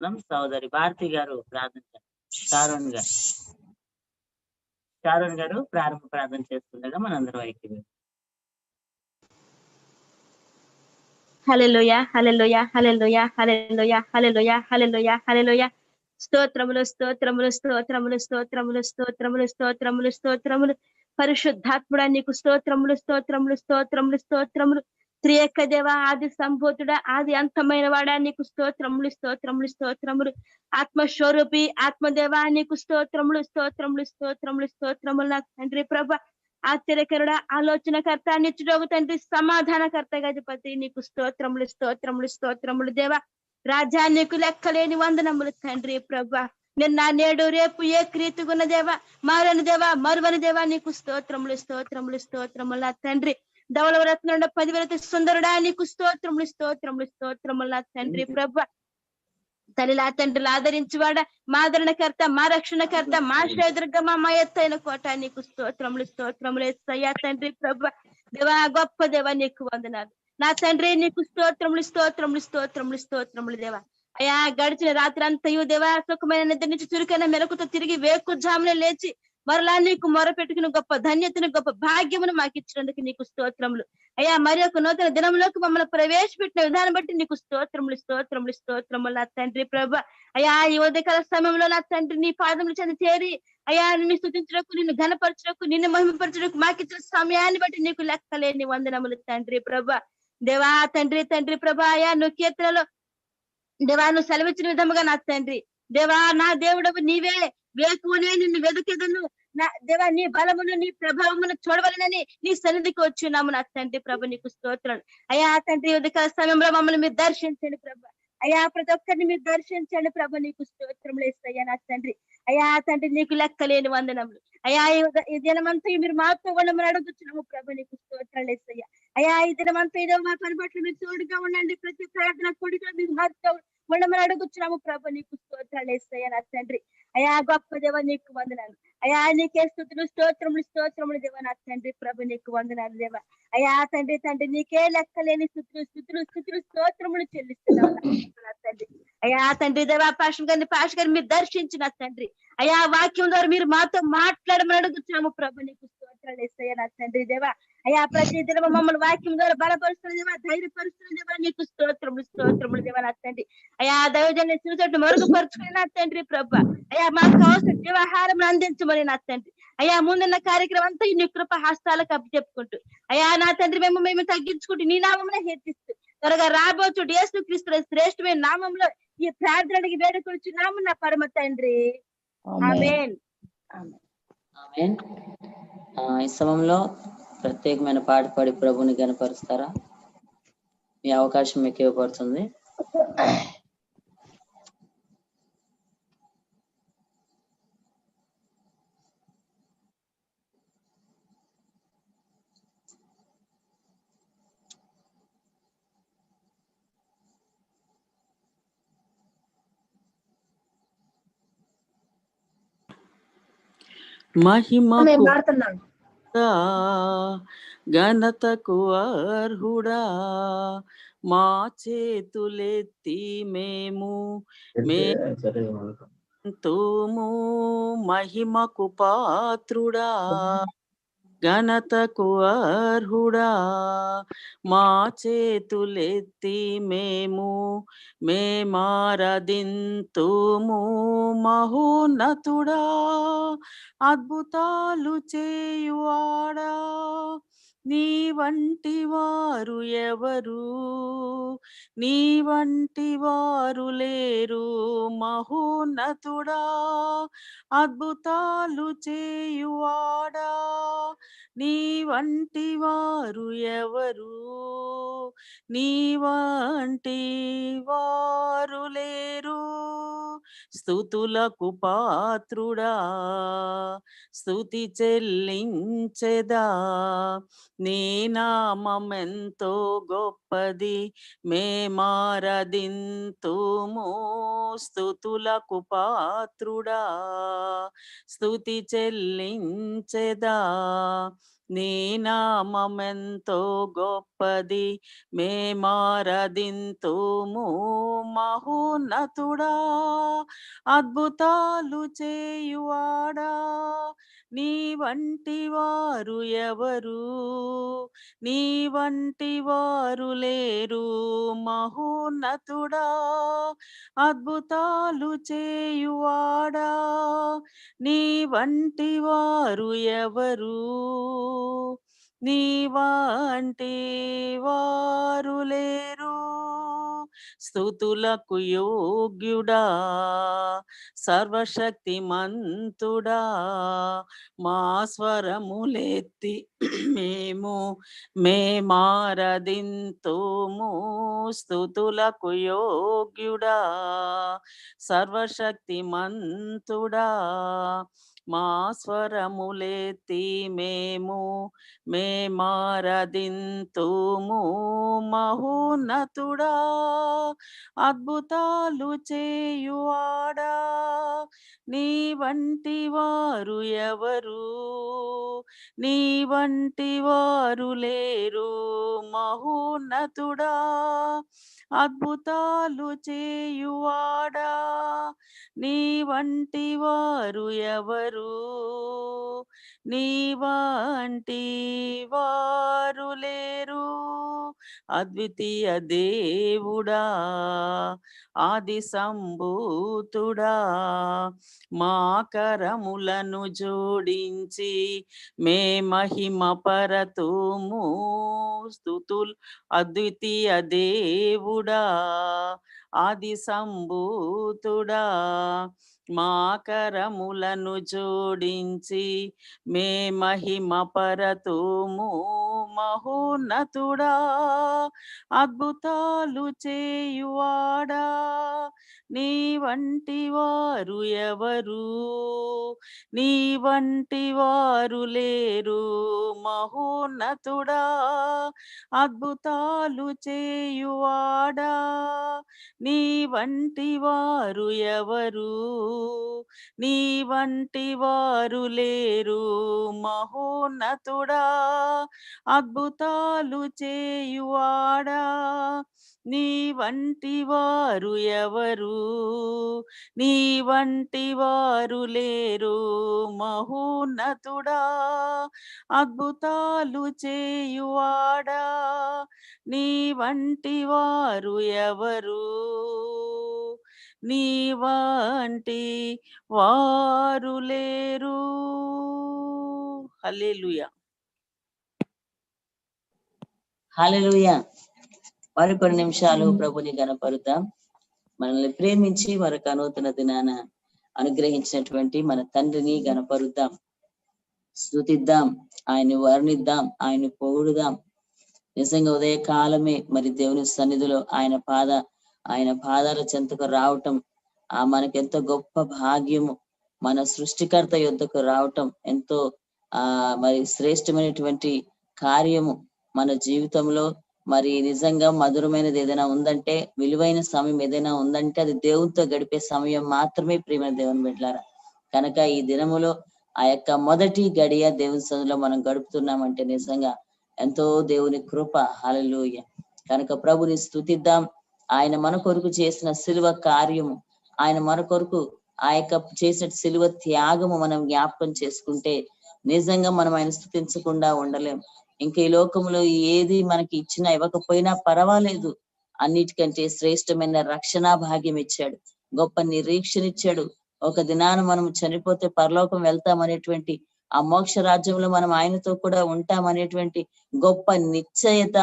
సోదరి భారతి గారు ప్రార్థించారు. షారోన్ గారు షారోన్ గారు ప్రారంభ ప్రార్థన చేస్తుండగా మనందరం ఐక్యమే. హల్లెలూయా హల్లెలూయా హల్లెలూయా హల్లెలూయా హల్లెలూయా హల్లెలూయా హల్లెలూయా. స్తోత్రములు స్తోత్రములు స్తోత్రములు స్తోత్రములు స్తోత్రములు స్తోత్రములు స్తోత్రములు. పరిశుద్ధాత్ముడా నీకు స్తోత్రములు స్తోత్రములు స్తోత్రములు స్తోత్రములు. త్రియేక దేవ, ఆది సంభూతుడా, ఆది అంతమైన వాడా నీకు స్తోత్రములు స్తోత్రములు స్తోత్రములు. ఆత్మస్వరూపి ఆత్మదేవ నీకు స్తోత్రములు స్తోత్రములు స్తోత్రములు స్తోత్రములు. నా తండ్రి ప్రభ, ఆశ్చర్యకరుడ, ఆలోచనకర్త, నిత్యుడోగు తండ్రి, సమాధానకర్త గజపతి నీకు స్తోత్రములు స్తోత్రములు స్తోత్రములు. దేవ రాజా నీకు లెక్కలేని వందనములు తండ్రి ప్రభ. నిన్న నేడు రేపు ఏ క్రీతిగున్న దేవ, మారని దేవ, మరువని దేవ నీకు స్తోత్రములు స్తోత్రములు స్తోత్రములు. నా తండ్రి ధవళరత్నుడ, 10,000 సుందరుడా నీకు స్తోత్రములు స్తోత్రములు స్తోత్రములు. నా తండ్రి ప్రభ, తల్లిలా తండ్రులు ఆదరించువాడ, మా ఆదరణకర్త, మా రక్షణకర్త, మా శ్రేదుర్గమ, మా ఎత్తైన కోట నీకు స్తోత్రములు స్తోత్రములు. యేసయ్యా తండ్రి ప్రభ, దేవా గొప్ప దేవ నీకు వందనాలు. నా తండ్రి నీకు స్తోత్రములు స్తోత్రములు స్తోత్రములు స్తోత్రములు. దేవా అయా గడిచిన రాత్రి అంతయు దేవా సుఖమైన నిద్ర నుంచి చురుకైన మెలకుతో తిరిగి వేకుజామున లేచి మరలా నీకు మొరపెట్టుకుని గొప్ప ధన్యతను, గొప్ప భాగ్యమును మాకు ఇచ్చినందుకు నీకు స్తోత్రములు. అయ్యా మరి ఒక నూతన దినంలోకి మమ్మల్ని ప్రవేశపెట్టిన విధానం బట్టి నీకు స్తోత్రములు స్తోత్రములు స్తోత్రములు. నా తండ్రి ప్రభ, అయా ఈ ఉదయకాల సమయంలో నా తండ్రి నీ పాదములు చెంది చేరి అయా నిన్ను స్తుతించడానికి, నిన్ను ఘనపరచడానికి, నిన్ను మహిమపరచడానికి మాకు ఇచ్చిన సమయాన్ని బట్టి నీకు లెక్కలేని వందనములు తండ్రి ప్రభ. దేవా తండ్రి తండ్రి ప్రభ, అయా నువ్వు కీర్తనలో దేవా నువ్వు సెలవిచ్చిన విధముగా నా తండ్రి దేవా నా దేవుడవు నీవే, వేకువనే నిన్ను వెదుకెదను, నా దేవా నీ బలమును నీ ప్రభావమును చూడవలనని నీ సన్నిధికి వచ్చున్నాము నా తండ్రి ప్రభ. నీకు స్తోత్రాలు. అయా తండ్రి ఉదయకాల సమయంలో మమ్మల్ని మీరు దర్శించండి ప్రభ. అయా ప్రతి ఒక్కరిని మీరు దర్శించండి ప్రభ. నీకు స్తోత్రములు యేసయ్యా నా తండ్రి. అయా తండ్రి నీకు లెక్కలేని వందనములు. అయా ఈ దినమంతా మీరు మాతో ఉండమని అడుగుతున్నాము ప్రభ. నీకు స్తోత్రాలు యేసయ్యా. అయా ఈ దినమంతా ఇదో మా పని పట్ల మీరు తోడుగా ఉండండి. ప్రతి ప్రార్థన కొడుకులో మీకు మాతో ఉండమని అడుగుతున్నాము ప్రభ. నీకు స్తోత్రాలు యేసయ్యా నా తండ్రి. అయా గొప్ప దేవ నీకు వందనాలు. అయా నీకే స్తుతులు స్తోత్రములు స్తోత్రములు దేవ నా తండ్రి ప్రభ. నీకు వందనాలు దేవ. అయా తండ్రి తండ్రి నీకే లెక్కలేని స్తుతులు స్తుతులు స్తుతులు స్తోత్రములు చెల్లిస్తున్నాము నా తండ్రి. అయా తండ్రి దేవా పాష గారిని మీరు దర్శించిన తండ్రి. అయా వాక్యం ద్వారా మీరు మాతో మాట్లాడమని అడుగుతున్నాము ప్రభ. నీకు స్తోత్రాలు యేసయ్యా నా తండ్రి దేవా. అయా ప్రతి దిన మమ్మల్ని వాక్యం ద్వారా బలపరుస్తున్న దేవా, ధైర్యపరుస్తున్న దేవా నీకు స్తోత్రములు స్తోత్రములు దేవా నా తండ్రి. అయా దైవజన్య చూసట్టు మరుగుపరుచుకుని నా తండ్రి ప్రభ. అయా మాకు కావాల్సిన జీవాహారం అందించమని నా తండ్రి. అయా ముందున్న కార్యక్రమం అంతా నీ కృప హస్తాలకు అప్పచెప్పుకుంటూ అయా నా తండ్రి మేము తగ్గించుకుంటూ నీ నామమునే హెచ్చిస్తూ త్వరగా రాబోచుడు యేసు క్రీస్తు శ్రేష్టమైన నామంలో ఈ ప్రార్థనకి వేడుకొచ్చున్నాము నా పరమ తండ్రి. ఆమేన్. ఆమేన్. ఈ సమయంలో ప్రత్యేకమైన పాట పాడి ప్రభుని కనపరుస్తారా? మీ అవకాశం మీకు ఇవ్వబడుతుంది. మహిమకు ఘనతకు అర్హుడా, మా చేతులెత్తి మేము తోము మహిమకు పాత్రుడా, ఘనతకు అర్హుడా, మా చేతులెత్తి మేమారదింతుము మహోన్నతుడా, అద్భుతాలు చేయువాడా, నీ వంటి వారు ఎవరు, నీ వంటి వారు లేరు మహోన్నతుడా, అద్భుతాలు చేయువాడా, నీ వంటి వారు ఎవరు, నీ వంటి వారు లేరు. స్తుతులకు పాత్రుడా, స్తుతి చెల్లించెదా, నీ నామమెంతో గొప్పది మేమారదింతుము. స్తుతులకు పాత్రుడా, స్తుతి చెల్లించెదా, నీ నామమెంతో గొప్పది మేమారదింతుము మహోన్నతుడా. అద్భుతాలు చేయువాడా, నీ వంటి వారు ఎవరు, నీ వంటి వారు లేరు మహోన్నతుడా. అద్భుతాలు చేయువాడా, నీ వంటి వారు ఎవరు, నీ వంటి వారు లేరు. స్తుతులకు యోగ్యుడా, సర్వశక్తిమంతుడా, మా స్వరములెత్తి మేమారదింతుము. స్తుతులకు యోగ్యుడా, సర్వశక్తిమంతుడా, మా స్వరములెత్తి మేమారదింతుము. మహోన్నతుడా, అద్భుతాలు చేయువాడా, నీ వంటి వారు ఎవరు, నీ వంటి వారు లేరు మహోన్నతుడా. అద్భుతాలు చేయువాడా, నీ వంటి వారు ఎవరు, నీ వంటి వారు లేరు. అద్వితీయ దేవుడా, ఆది సంభూతుడా, మా కరములను జోడించి మే మహిమ పరతుము. స్తుతులు అద్వితీయ దేవుడా, ఆది సంభూతుడా, మా కరములను జోడించి మే మహిమ పరతుము. మహోన్నతుడా, అద్భుతాలు చేయువాడా, నీ వంటి వారు ఎవరు, నీ వంటి వారు లేరు మహోన్నతుడా. అద్భుతాలు చేయువాడా, నీ వంటి వారు ఎవరు, నీ వంటి వారు లేరు మహోన్నతుడా. అద్భుతాలు చేయువాడా, నీ వంటి వారు ఎవరు, నీ వంటి వారు లేరు మహోన్నతుడా. అద్భుతాలు చేయువాడా, నీ వంటి వారు ఎవరు, నీ వంటి వారు లేరు. హల్లెలూయా. హల్లెలూయా. మరికొన్ని నిమిషాలు ప్రభుని గణపరుద్దాం. మనల్ని ప్రేమించి మరొక నూతన దినాన అనుగ్రహించినటువంటి మన తండ్రిని గణపరుద్దాం, స్తుతిద్దాం, ఆయన్ని వర్ణిద్దాం, ఆయన్ని పొగుడుదాం. నిజంగా ఉదయ కాలమే మరి దేవుని సన్నిధిలో ఆయన పాదాల చెంతకు రావటం మనకెంతో గొప్ప భాగ్యము. మన సృష్టికర్త యొద్దకు రావటం ఎంతో మరి శ్రేష్టమైనటువంటి కార్యము మన జీవితంలో. మరి నిజంగా మధురమైనది ఏదైనా ఉందంటే, విలువైన సమయం ఏదైనా ఉందంటే అది దేవునితో గడిపే సమయం మాత్రమే. ప్రియమైన దేవుని బిడ్డలారా, కనుక ఈ దినములో ఆ యొక్క మొదటి గడియ దేవుని సన్నిధిలో మనం గడుపుతున్నామంటే నిజంగా ఎంతో దేవుని కృప. హల్లెలూయా. కనుక ప్రభుని స్తుతిద్దాం. ఆయన మన కొరకు చేసిన సిలువ కార్యము, ఆయన మన కొరకు ఆ యొక్క చేసిన సిలువ త్యాగము మనం జ్ఞాపకం చేసుకుంటే నిజంగా మనం ఆయన స్తుతించకుండా ఉండలేం. ఇంకా ఈ లోకంలో ఏది మనకి ఇచ్చినా ఇవ్వకపోయినా పర్వాలేదు, అన్నిటికంటే శ్రేష్టమైన రక్షణా భాగ్యం ఇచ్చాడు, గొప్ప నిరీక్షణ ఇచ్చాడు. ఒక దినాన మనం చనిపోతే పరలోకం వెళ్తామనేటువంటి ఆ మోక్ష రాజ్యంలో మనం ఆయనతో కూడా ఉంటామనేటువంటి గొప్ప నిశ్చయత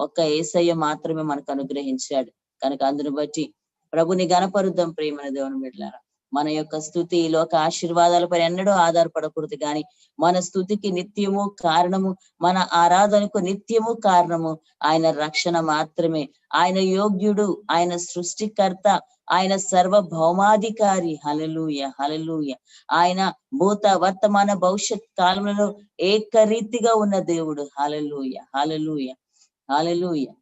ఒక్క యేసయ్య మాత్రమే మనకు అనుగ్రహించాడు. కనుక అందును బట్టి ప్రభుని గణపరుద్దాం. ప్రియమైన దేవుని బిడ్డలారా, మన యొక్క స్తుతి ఈ లోక ఆశీర్వాదాలపై ఎన్నడూ ఆధారపడకూడదు, కానీ మన స్తుతికి నిత్యము కారణము, మన ఆరాధనకు నిత్యము కారణము ఆయన రక్షణ మాత్రమే. ఆయన యోగ్యుడు, ఆయన సృష్టికర్త, ఆయన సర్వభౌమాధికారి. హల్లెలూయా, హల్లెలూయా. ఆయన భూత వర్తమాన భవిష్యత్ కాలంలో ఏకరీతిగా ఉన్న దేవుడు. హల్లెలూయా, హల్లెలూయా, హల్లెలూయా.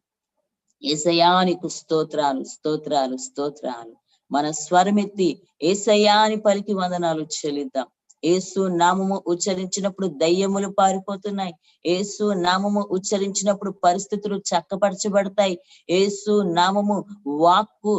యేసయ్యానికి స్తోత్రాలు, స్తోత్రాలు, స్తోత్రాలు. మన స్వరమెత్తి యేసయ్యాని పలికి వందనాలు చెల్లిద్దాం. యేసు నామము ఉచ్చరించినప్పుడు దయ్యములు పారిపోతున్నాయి. యేసు నామము ఉచ్చరించినప్పుడు పరిస్థితులు చక్కపరచబడతాయి. యేసు నామము వాక్కు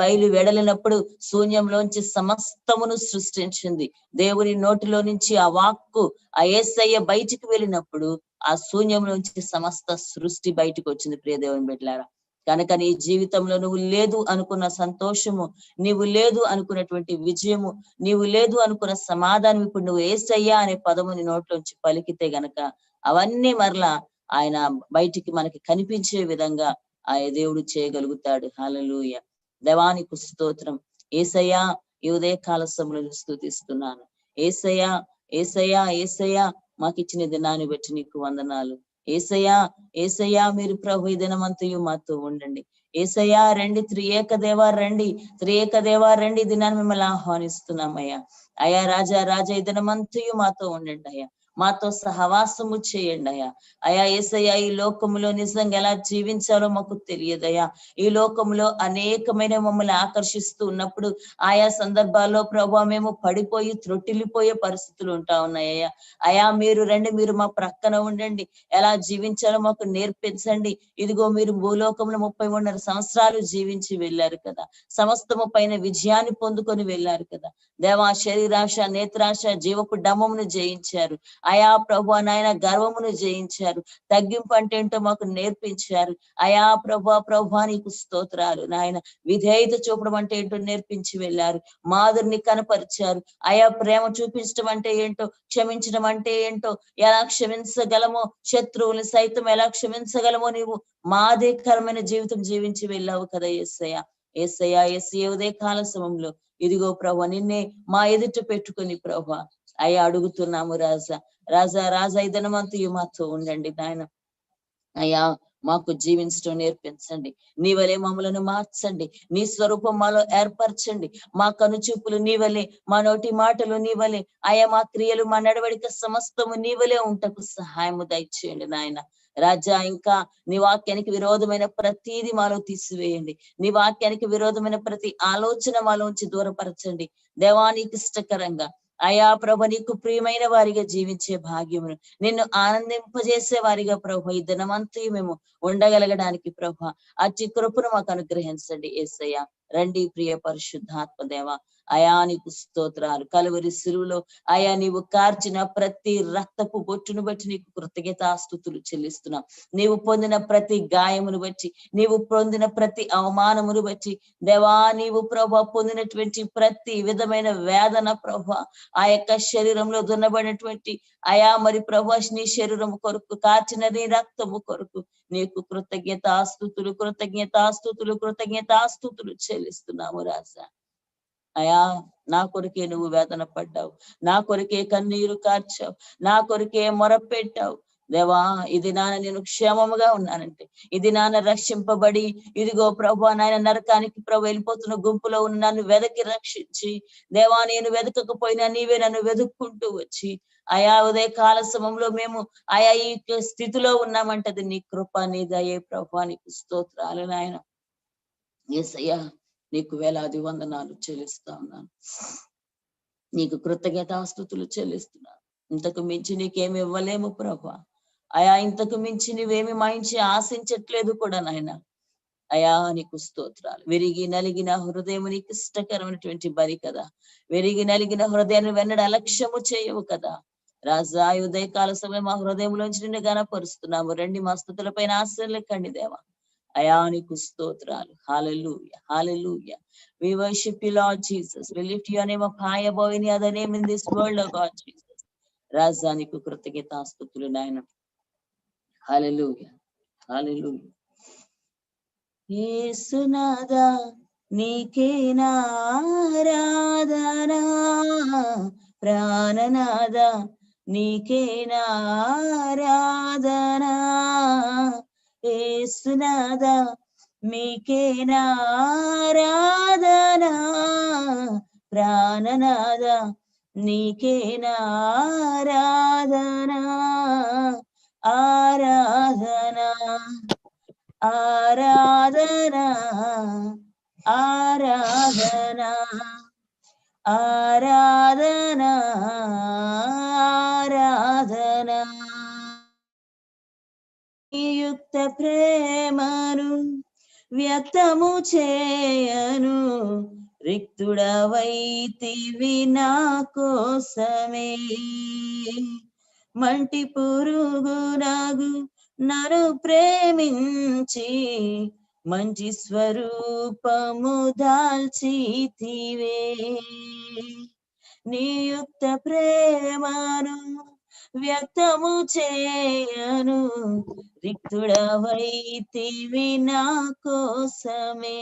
బయలు వెడలినప్పుడు శూన్యంలోంచి సమస్తమును సృష్టించింది. దేవుని నోటిలో నుంచి ఆ వాక్కు, ఆ యేసయ్య బయటికి వెళ్ళినప్పుడు ఆ శూన్యంలోంచి సమస్త సృష్టి బయటకు వచ్చింది. ప్రియ దేవుని బిడ్డలారా, కనుక నీ జీవితంలో నువ్వు లేదు అనుకున్న సంతోషము, నీవు లేదు అనుకున్నటువంటి విజయము, నీవు లేదు అనుకున్న సమాధానం ఇప్పుడు నువ్వు యేసయ్యా అనే పదముని నోట్లోంచి పలికితే గనక అవన్నీ మరలా ఆయన బయటికి మనకి కనిపించే విధంగా ఆ దేవుడు చేయగలుగుతాడు. హల్లెలూయా. దేవానికి స్తోత్రం. యేసయ్యా, ఈ ఉదయ కాల సమయంలో స్తుతిస్తున్నాను. యేసయ్యా, యేసయ్యా, యేసయ్యా, మాకిచ్చిన దినాన్ని బట్టి నీకు వందనాలు. యేసయ్యా, యేసయ్యా, మీరు ప్రభు ఈ దినమంతయు మాతో ఉండండి. యేసయ్యా రండి, త్రియేక దేవా రండి, త్రియేక దేవా రండి, దినాన్ని మిమ్మల్ని ఆహ్వానిస్తున్నామయ్యా. అయ్యా రాజా, రాజా ఈ దినమంతయు మాతో ఉండండి అయ్యా, మాతో సహవాసము చేయండి అయ్యా. అయ్యా యేసయ్యా, ఈ లోకములో నిజంగా ఎలా జీవించాలో మాకు తెలియదయ్యా. ఈ లోకంలో అనేకమైన మమ్మల్ని ఆకర్షిస్తూ ఉన్నప్పుడు ఆయా సందర్భాల్లో ప్రభా మేము పడిపోయి త్రొట్టిల్లిపోయే పరిస్థితులు ఉంటా ఉన్నాయ్యా. అయా మీరు రండి, మీరు మా ప్రక్కన ఉండండి, ఎలా జీవించాలో మాకు నేర్పించండి. ఇదిగో మీరు భూలోకంలో 33 సంవత్సరాలు జీవించి వెళ్ళారు కదా, సమస్తము పైన విజయాన్ని పొందుకొని వెళ్ళారు కదా దేవా. శరీరాశ, నేత్రాశ, జీవపు డమ్మమును జయించారు అయా ప్రభు. నాయన గర్వమును జయించారు, తగ్గింపు అంటే ఏంటో మాకు నేర్పించారు అయా ప్రభా. నీకు స్తోత్రాలు నాయన. విధేయత చూపడం అంటే ఏంటో నేర్పించి వెళ్ళారు, మాధురిని కనపరిచారు అయా. ప్రేమ చూపించడం అంటే ఏంటో, క్షమించడం అంటే ఏంటో, ఎలా క్షమించగలమో, శత్రువులు సైతం ఎలా క్షమించగలమో నీవు మాదికరమైన జీవితం జీవించి వెళ్ళావు కదా యేసయ్య. యేసయ్య, యేసయ్య ఉదయ కాల సమయంలో ఇదిగో ప్రభు నిన్నే మా ఎదుట పెట్టుకుని ప్రభు అయ్యా అడుగుతున్నాము రాజా, రాజా, రాజా ఈ దినమంతయు మాతో ఉండండి నాయన. అయ్యా మాకు జీవించడం నేర్పించండి, నీ వలే మమ్మలను మార్చండి, నీ స్వరూపం మాలో ఏర్పరచండి. మా కనుచూపులు నీ వలే, మా నోటి మాటలు నీ వలే అయ్యా, మా క్రియలు, మా నడవడిక సమస్తము నీ వలే ఉంటకు సహాయము దయచేయండి నాయన. రాజా, ఇంకా నీ వాక్యానికి విరోధమైన ప్రతిదీ మాలో తీసివేయండి, నీ వాక్యానికి విరోధమైన ప్రతి ఆలోచన మాలోంచి దూరపరచండి దేవానికి ఇష్టకరంగా అయా ప్రభు. నీకు ప్రియమైన వారిగా జీవించే భాగ్యమును, నిన్ను ఆనందింపజేసే వారిగా ప్రభు ఈ దినమంతా మేము ఉండగలగడానికి ప్రభు అతి కృపను మాకు అనుగ్రహించండి యేసయ్య. రండి ప్రియ పరిశుద్ధాత్మ దేవ, అయా నీకు స్తోత్రాలు. కలువరి సిలువలో అయా నీవు కార్చిన ప్రతి రక్తపు బొట్టును బట్టి నీకు కృతజ్ఞతాస్తుతులు చెల్లిస్తున్నాం. నీవు పొందిన ప్రతి గాయమును బట్టి, నీవు పొందిన ప్రతి అవమానమును బట్టి దేవా, నీవు ప్రభా పొందినటువంటి ప్రతి విధమైన వేదన ప్రభా, ఆ యొక్క శరీరంలో దున్నబడినటువంటి అయా మరి ప్రభా నీ శరీరము కొరకు కార్చిన నీ రక్తము కొరకు నీకు కృతజ్ఞతాస్తుతులు, కృతజ్ఞతాస్తుతులు, కృతజ్ఞతాస్తుతులు చెల్లిస్తున్నాము రాజా. అయా నా కొరికే నువ్వు వేదన పడ్డావు, నా కొరికే కన్నీరు కార్చావు, నా కొరికే మొరపెట్టావు దేవా. ఇది నాన్న నేను క్షేమముగా ఉన్నానంటే, ఇది నాన్న రక్షింపబడి ఇదిగో ప్రభు నాయన నరకానికి ప్రభు వెళ్ళిపోతున్న గుంపులో ఉన్న నన్ను వెదకి రక్షించి దేవా, నేను వెదకకపోయినా నీవే నన్ను వెతుక్కుంటూ వచ్చి అయా ఉదయ కాల సమయంలో మేము ఆయా ఈ స్థితిలో ఉన్నామంటది నీ కృప, నీ దయే ప్రభు. నీకు స్తోత్రాలు నాయన. యేసయ్యా నీకు వేలాది వందనాలు చెల్లిస్తా ఉన్నాను, నీకు కృతజ్ఞతాస్తుతులు చెల్లిస్తున్నాను. ఇంతకు మించి నీకేమి ఇవ్వలేము ప్రభా అయా, ఇంతకు మించి నువ్వేమి మా ఇంచి ఆశించట్లేదు కూడా నాయన. అయా నీకు స్తోత్రాలు. విరిగి నలిగిన హృదయం నీకు ఇష్టకరమైనటువంటి బలి కదా, విరిగి నలిగిన హృదయాన్ని వెన్నడ అలక్ష్యము చేయవు కదా రాజా. ఉదయకాల సమయం మా హృదయంలోంచి నిన్ను గనపరుస్తున్నాము. రండి మా స్తుతుల పైన ఆశ్రయలేకండి దేవా. అయా నీకు స్తోత్రాలు. హల్లెలూయా, హల్లెలూయా. We worship you, Lord Jesus. We lift your name up high above any other name in this world, oh God Jesus. రాజా నీకు కృతజ్ఞతాస్తుతులు నాయన. హల్లెలూయా, హల్లెలూయా. యేసునాథా నీకే నా ఆరాధన, ప్రాణనాథా నీకే నా ఆరాధన, యేసునాథా మీకే నా ఆరాధన, ప్రాణనాథా నీకే నా ఆరాధన, ఆరాధన, ఆరాధన, ఆరాధన, ఆరాధన ఆరాధన యుక్త ప్రేమను వ్యక్తము చేయను రిక్తుడవైతివి నా కోసమే మంటి పురుగునాగు నన్ను ప్రేమించి మంచి స్వరూపము దాల్చితివే నియుక్త ప్రేమను వ్యక్తము చేయను రిక్తుడవైతివి నా కోసమే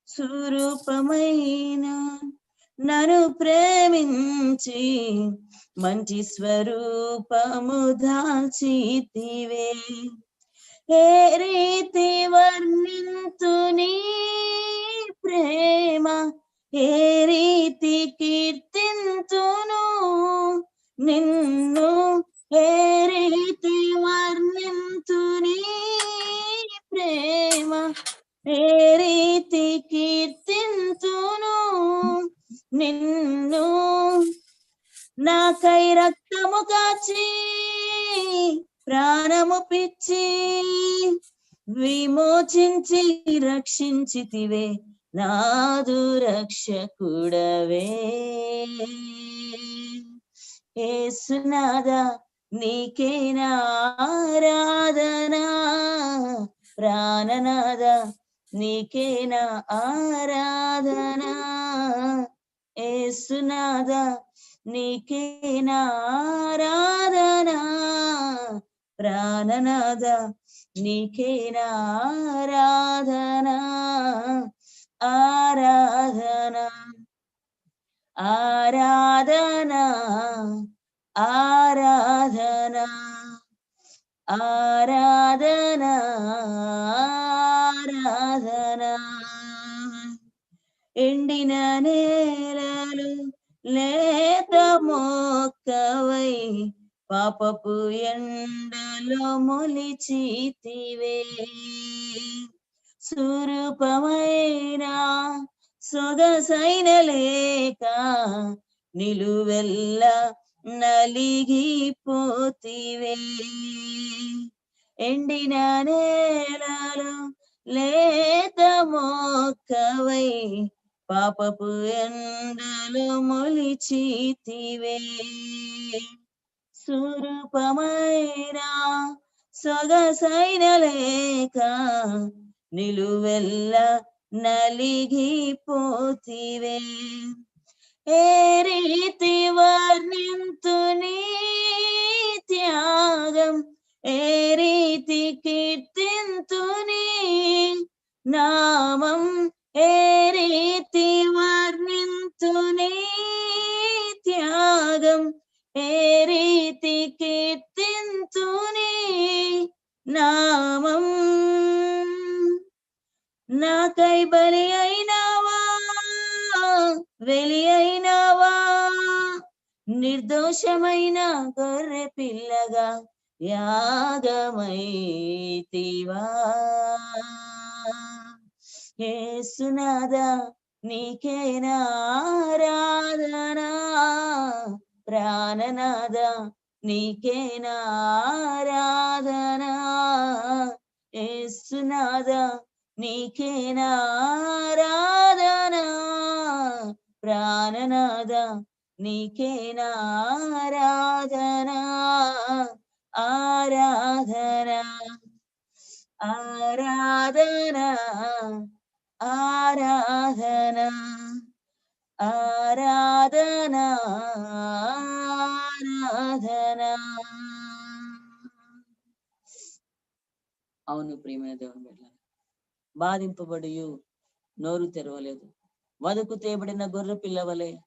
స్వరూపమైన నన్ను ప్రేమించి మంచి స్వరూపము దాల్చితివే ఏ రీతి వర్ణింతు నీ ప్రేమ ఏ రీతి కీర్తింతును నిన్ను ఏ రీతి వర్ణింతు నీ ప్రేమ ఏ రీతి కీర్తింతును నిన్ను నాకై రక్తము కాచి ప్రాణము పిచ్చి విమోచించి రక్షించితివే నాదు రక్షకుడవే యేసునాథా నీకే నా ఆరాధన ప్రాణనాథా నీకే నా ఆరాధన యేసునాథా నీకే నా ఆరాధన ప్రాణనాథా నీకే నా ఆరాధన ఆరాధన ఆరాధన ఆరాధన ఆరాధన ఆరాధన ఎండిన నేలలు లేత మొక్కవై పాపపు ఎండలో మొలిచితివే స్వరూపమైన సొగసైన లేక నిలువెల్ల నలిగిపోతివే ఎండిన నేలలో లేత మొక్కవై పాపపు ఎండలో మొలిచితివే స్వరూపమైన సొగసైన లేక నిలువెల్ల నలిగిపోతివే ఏ రీతి వర్ణింతు నీ త్యాగం ఏ రీతి కీర్తింతు నీ నామం ఏ రీతి వర్ణింతు నీ త్యాగం ఏ రీతి కీర్తింతు నీ నామం నాకై బలి అయినావా వెలి అయినావా నిర్దోషమైన గొర్రె పిల్లగా యాగమైతివా యేసునాథా నీకే నా ఆరాధన ప్రాణనాథా నీకే నా ఆరాధన యేసునాథా నీకే నా ఆరాధన ప్రాణనాథా నీకే నా ఆరాధన ఆరాధన ఆరాధన ఆరాధన ఆరాధన ఆరాధన అవును ప్రియమైన దేవుని బిడ్డలారా బాధింపబడి నోరు తెరవలేదు వదుకు తేబడిన గొర్రె పిల్లవలే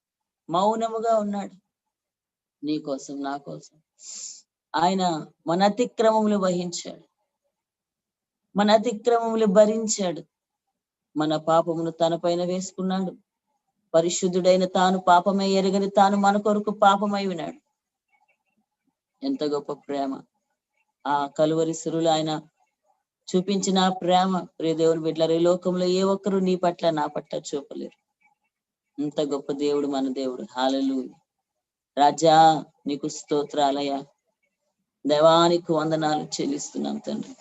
మౌనముగా ఉన్నాడు నీ కోసం నా కోసం ఆయన మన అతిక్రమములు వహించాడు మన అతిక్రమములు భరించాడు మన పాపమును తన పైన వేసుకున్నాడు పరిశుద్ధుడైన తాను పాపమై ఎరగని తాను మన కొరకు పాపమై ఉన్నాడు ఎంత గొప్ప ప్రేమ ఆ కలువరి సిరులు ఆయన చూపించిన ప్రేమ ప్రియ దేవుని బిడ్డలారా ఈ లోకంలో ఏ ఒక్కరు నీ పట్ల నా పట్ల చూపలేరు ఇంత గొప్ప దేవుడు మన దేవుడు. హల్లెలూయా. రాజా నీకు స్తోత్రాలయ్యా. దేవానికి వందనాలు చెల్లిస్తున్నాం తండ్రి.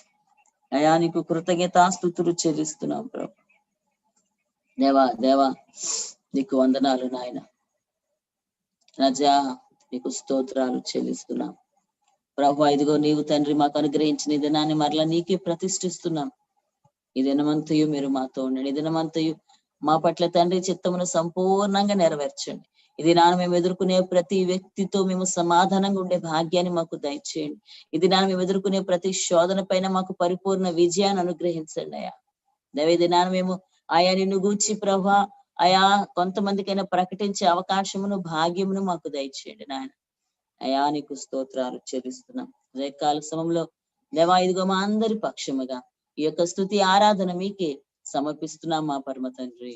అయా నీకు కృతజ్ఞతాస్తుతులు చెల్లిస్తున్నాం ప్రభు. దేవా నీకు వందనాలు నాయన. రాజా నీకు స్తోత్రాలు చెల్లిస్తున్నాం ప్రభు. ఇదిగో నీవు తండ్రి మాకు అనుగ్రహించిన ఈ దినాన్ని మరలా నీకే ప్రతిష్ఠిస్తున్నాం. ఈ దినమంతయు మీరు మాతో ఉండండి. ఈ దినమంతయు మా పట్ల తండ్రి చిత్తమును సంపూర్ణంగా నెరవేర్చండి. ఇది నాన్న మేము ఎదుర్కొనే ప్రతి వ్యక్తితో మేము సమాధానంగా ఉండే భాగ్యాన్ని మాకు దయచేయండి. ఇది నాన్న మేము ఎదుర్కొనే ప్రతి శోధన పైన మాకు పరిపూర్ణ విజయాన్ని అనుగ్రహించండి అయ్యా. దేవ ఇది నాన్న మేము ఆయా నిన్ను గూర్చి ప్రభా అయా కొంతమందికైనా ప్రకటించే అవకాశమును భాగ్యమును మాకు దయచేయండి నాయన. అయా నీకు స్తోత్రాలు చెల్లిస్తున్నాం. రేకాల సమయంలో దేవా ఇదిగో మా అందరి పక్షముగా ఈ యొక్క స్తుతి ఆరాధన మీకే సమర్పిస్తున్నాం మా పరమ తండ్రి.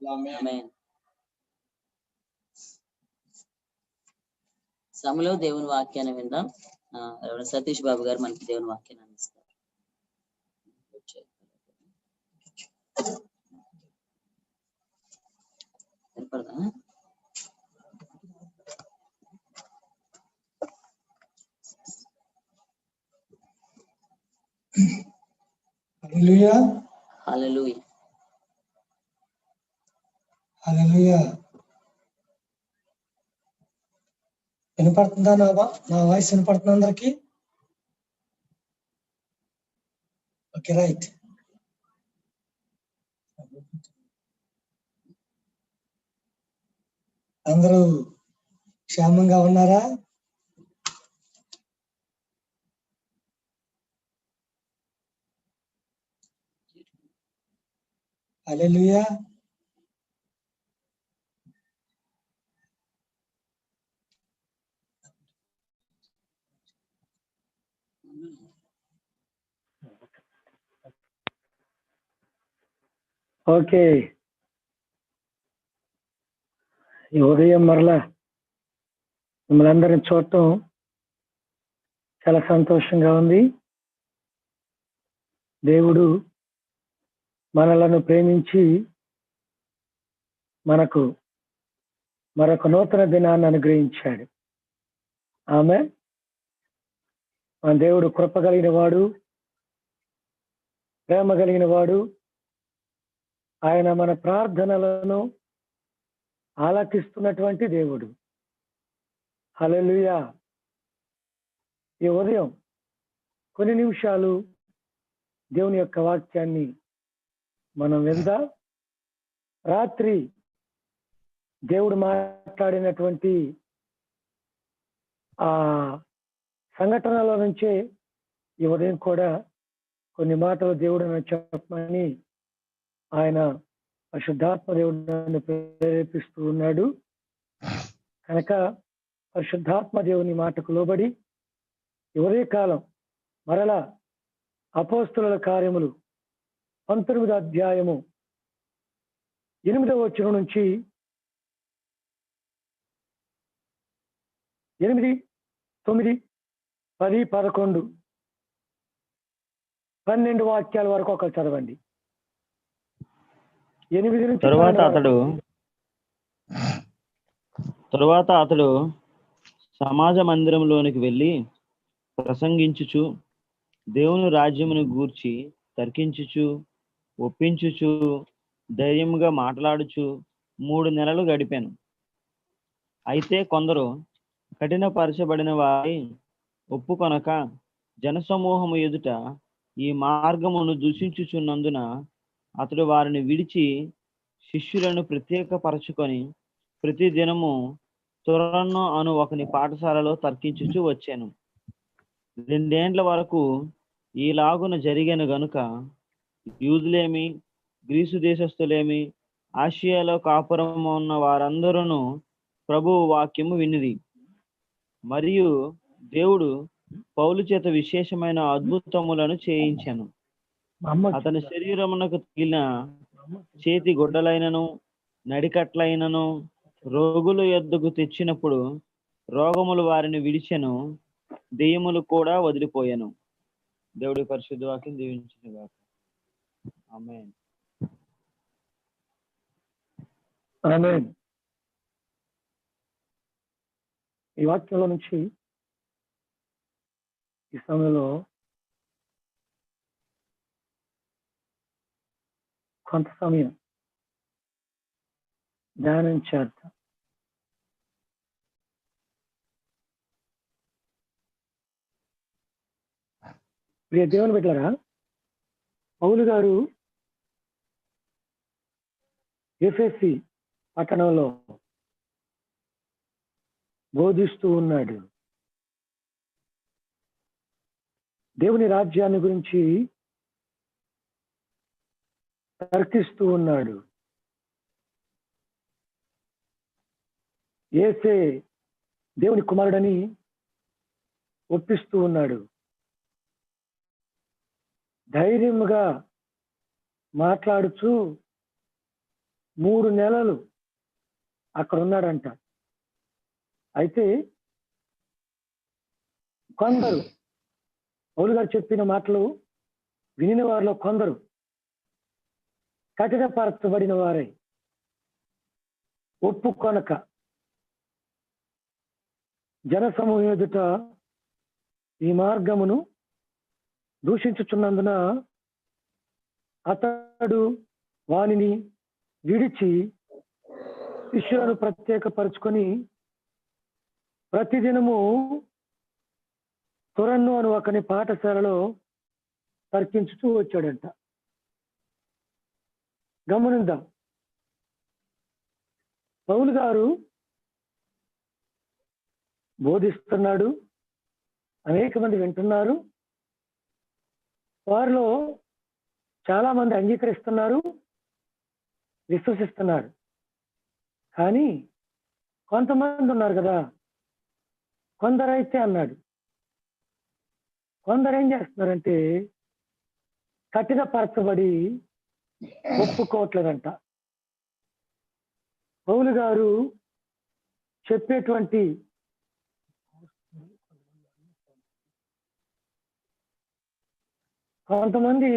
ఆమేన్. సమలో దేవుని వాక్యాన్ని విందాం. సతీష్ బాబు గారు మనకి దేవుని వాక్యాన్ని అందిస్తారు. హల్లెలూయా. హల్లెలూయా. హల్లెలూయా. వినపడుతుందా? నా వాయిస్ వినపడుతుందా అందరికి? Okay, right. అందరూ క్షేమంగా ఉన్నారా? హల్లెలూయా. ఓకే, ఈ ఉదయం మరలా మిమ్మల్ని అందరిని చూడటం చాలా సంతోషంగా ఉంది. దేవుడు మనలను ప్రేమించి మనకు మరొక నూతన దినాన్ని అనుగ్రహించాడు. ఆమె మన దేవుడు కృప కలిగిన వాడు, ప్రేమ కలిగిన వాడు. ఆయన మన ప్రార్థనలను ఆలకిస్తున్నటువంటి దేవుడు. హల్లెలూయా. ఈ ఉదయం కొన్ని నిమిషాలు దేవుని యొక్క వాక్యాన్ని మనం విందాం. రాత్రి దేవుడు మాట్లాడినటువంటి ఆ సంఘటనలో నుంచే ఈ ఉదయం కూడా కొన్ని మాటలు దేవుడు నన్ను చెప్పమని ఆయన పరిశుద్ధాత్మ దేవుడు నన్ను ప్రేరేపిస్తూ ఉన్నాడు. కనుక పరిశుద్ధాత్మ దేవుని మాటకు లోబడి ఈ ఉదయకాలం మరలా అపోస్తలుల కార్యములు 19వ అధ్యాయము 8వ వచనం నుంచి 8, 9, 10, 11, 12 వాక్యాల వరకు ఒకరు చదవండి. 8 నుంచి తరువాత అతడు సమాజ మందిరంలోనికి వెళ్ళి ప్రసంగించుచు దేవుని రాజ్యమును గూర్చి తర్కించుచు ఒప్పించుచు ధైర్యముగా మాట్లాడుచు 3 నెలలు గడిపాను. అయితే కొందరు కఠినపరచబడిన వారి ఒప్పుకొనక జనసమూహము ఎదుట ఈ మార్గమును దూషించుచున్నందున అతడు వారిని విడిచి శిష్యులను ప్రత్యేకపరచుకొని ప్రతి దినము తురన్ను అను ఒకని పాఠశాలలో తర్కించుచు వచ్చాను. 2 ఏండ్ల వరకు ఈలాగున జరిగాను గనుక యూదులేమి గ్రీసు దేశస్థులేమి ఆసియాలో కాపురం ఉన్న వారందరూ ప్రభువు వాక్యము వినిది. మరియు దేవుడు పౌలు చేత విశేషమైన అద్భుతములను చేయించాను. అతని శరీరమునకు తగిలిన చేతి గుడ్డలైనను నడికట్లైనను రోగుల యొద్దకు తెచ్చినప్పుడు రోగములు వారిని విడిచెను, దెయ్యములు కూడా వదిలిపోయాను. దేవుడి పరిశుద్ధ వాక్యం దీవించును గాక. ఆమేన్. ఆమేన్. ఈ వాక్యంలో నుంచి ఈ సమయంలో కొంత సమయం ధ్యానం చేద్దాం. ప్రియ దేవుని బిడ్డలారా, పౌలు గారు ఎఫెసీ పట్టణంలో బోధిస్తూ ఉన్నాడు. దేవుని రాజ్యాన్ని గురించి తర్కిస్తూ ఉన్నాడు. యేసే దేవుని కుమారుడని ఒప్పిస్తూ ఉన్నాడు. ధైర్యంగా మాట్లాడుచూ 3 నెలలు అక్కడ ఉన్నాడంట. అయితే కొందరు పౌలు గారు చెప్పిన మాటలు వినిన వారిలో కొందరు కఠినపరచబడిన వారై ఒప్పుకొనక జనసమూహం ఎదుట ఈ మార్గమును దూషించుచున్నందున అతడు వానిని విడిచి శిష్యులను ప్రత్యేకపరుచుకొని ప్రతిదినము తురన్ను అను ఒకని పాఠశాలలో తర్కించుతూ వచ్చాడంట. గమనిద్దాం, పౌలు గారు బోధిస్తున్నాడు, అనేక మంది వింటున్నారు, వారిలో చాలా మంది అంగీకరిస్తున్నారు, విశ్వసిస్తున్నారు. కానీ కొంతమంది ఉన్నారు కదా, కొందరైతే అన్నాడు, కొందరు ఏం చేస్తున్నారంటే కఠినపరచబడి ఒప్పుకోవట్లేదంట. పౌలు గారు చెప్పేటువంటి కొంతమంది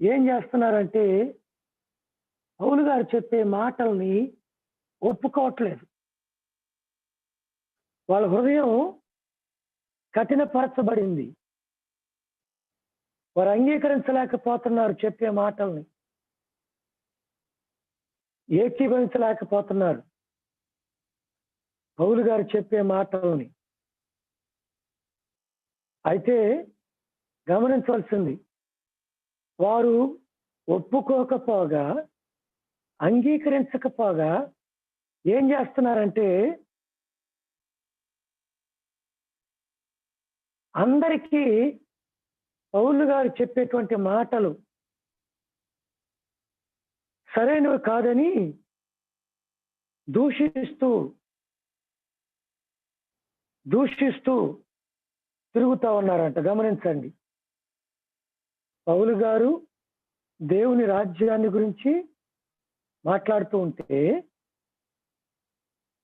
ఏం చేస్తున్నారంటే పౌలు గారు చెప్పే మాటల్ని ఒప్పుకోవట్లేదు. వాళ్ళ హృదయం కఠినపరచబడింది. వారు అంగీకరించలేకపోతున్నారు, చెప్పే మాటల్ని ఏకీభవించలేకపోతున్నారు, పౌలు గారు చెప్పే మాటల్ని. అయితే గమనించవలసింది, వారు ఒప్పుకోకపోగా, అంగీకరించకపోగా ఏం చేస్తున్నారంటే అందరికీ పౌలు గారు చెప్పేటువంటి మాటలు సరైనవి కాదని దూషిస్తూ తిరుగుతా ఉన్నారంట. గమనించండి, పౌలు గారు దేవుని రాజ్యాన్ని గురించి మాట్లాడుతూ ఉంటే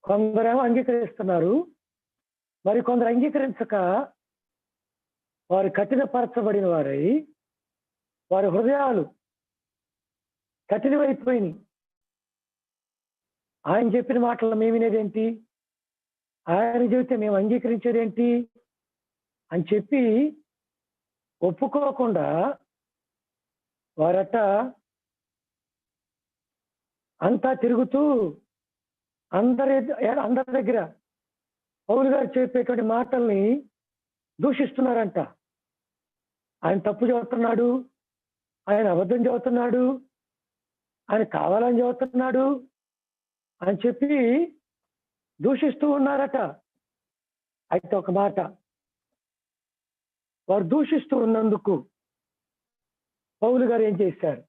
కొందరేమో అంగీకరిస్తున్నారు, మరి కొందరు అంగీకరించక వారు కఠినపరచబడిన వారై వారి హృదయాలు కఠినమైపోయినాయి. ఆయన చెప్పిన మాటలు మేము వినేదేంటి, ఆయన చెబితే మేము అంగీకరించేదేంటి అని చెప్పి ఒప్పుకోకుండా వారట అంతా తిరుగుతూ అందరి దగ్గర పౌలు గారు చెప్పేటువంటి మాటల్ని దూషిస్తున్నారంట. ఆయన తప్పు చెబుతున్నాడు, ఆయన అబద్ధం చెబుతున్నాడు, ఆయన కావాలని చెబుతున్నాడు అని చెప్పి దూషిస్తూ ఉన్నారట. అయితే ఒక మాట, వారు దూషిస్తూ ఉన్నందుకు పౌలు గారు ఏం చేశారు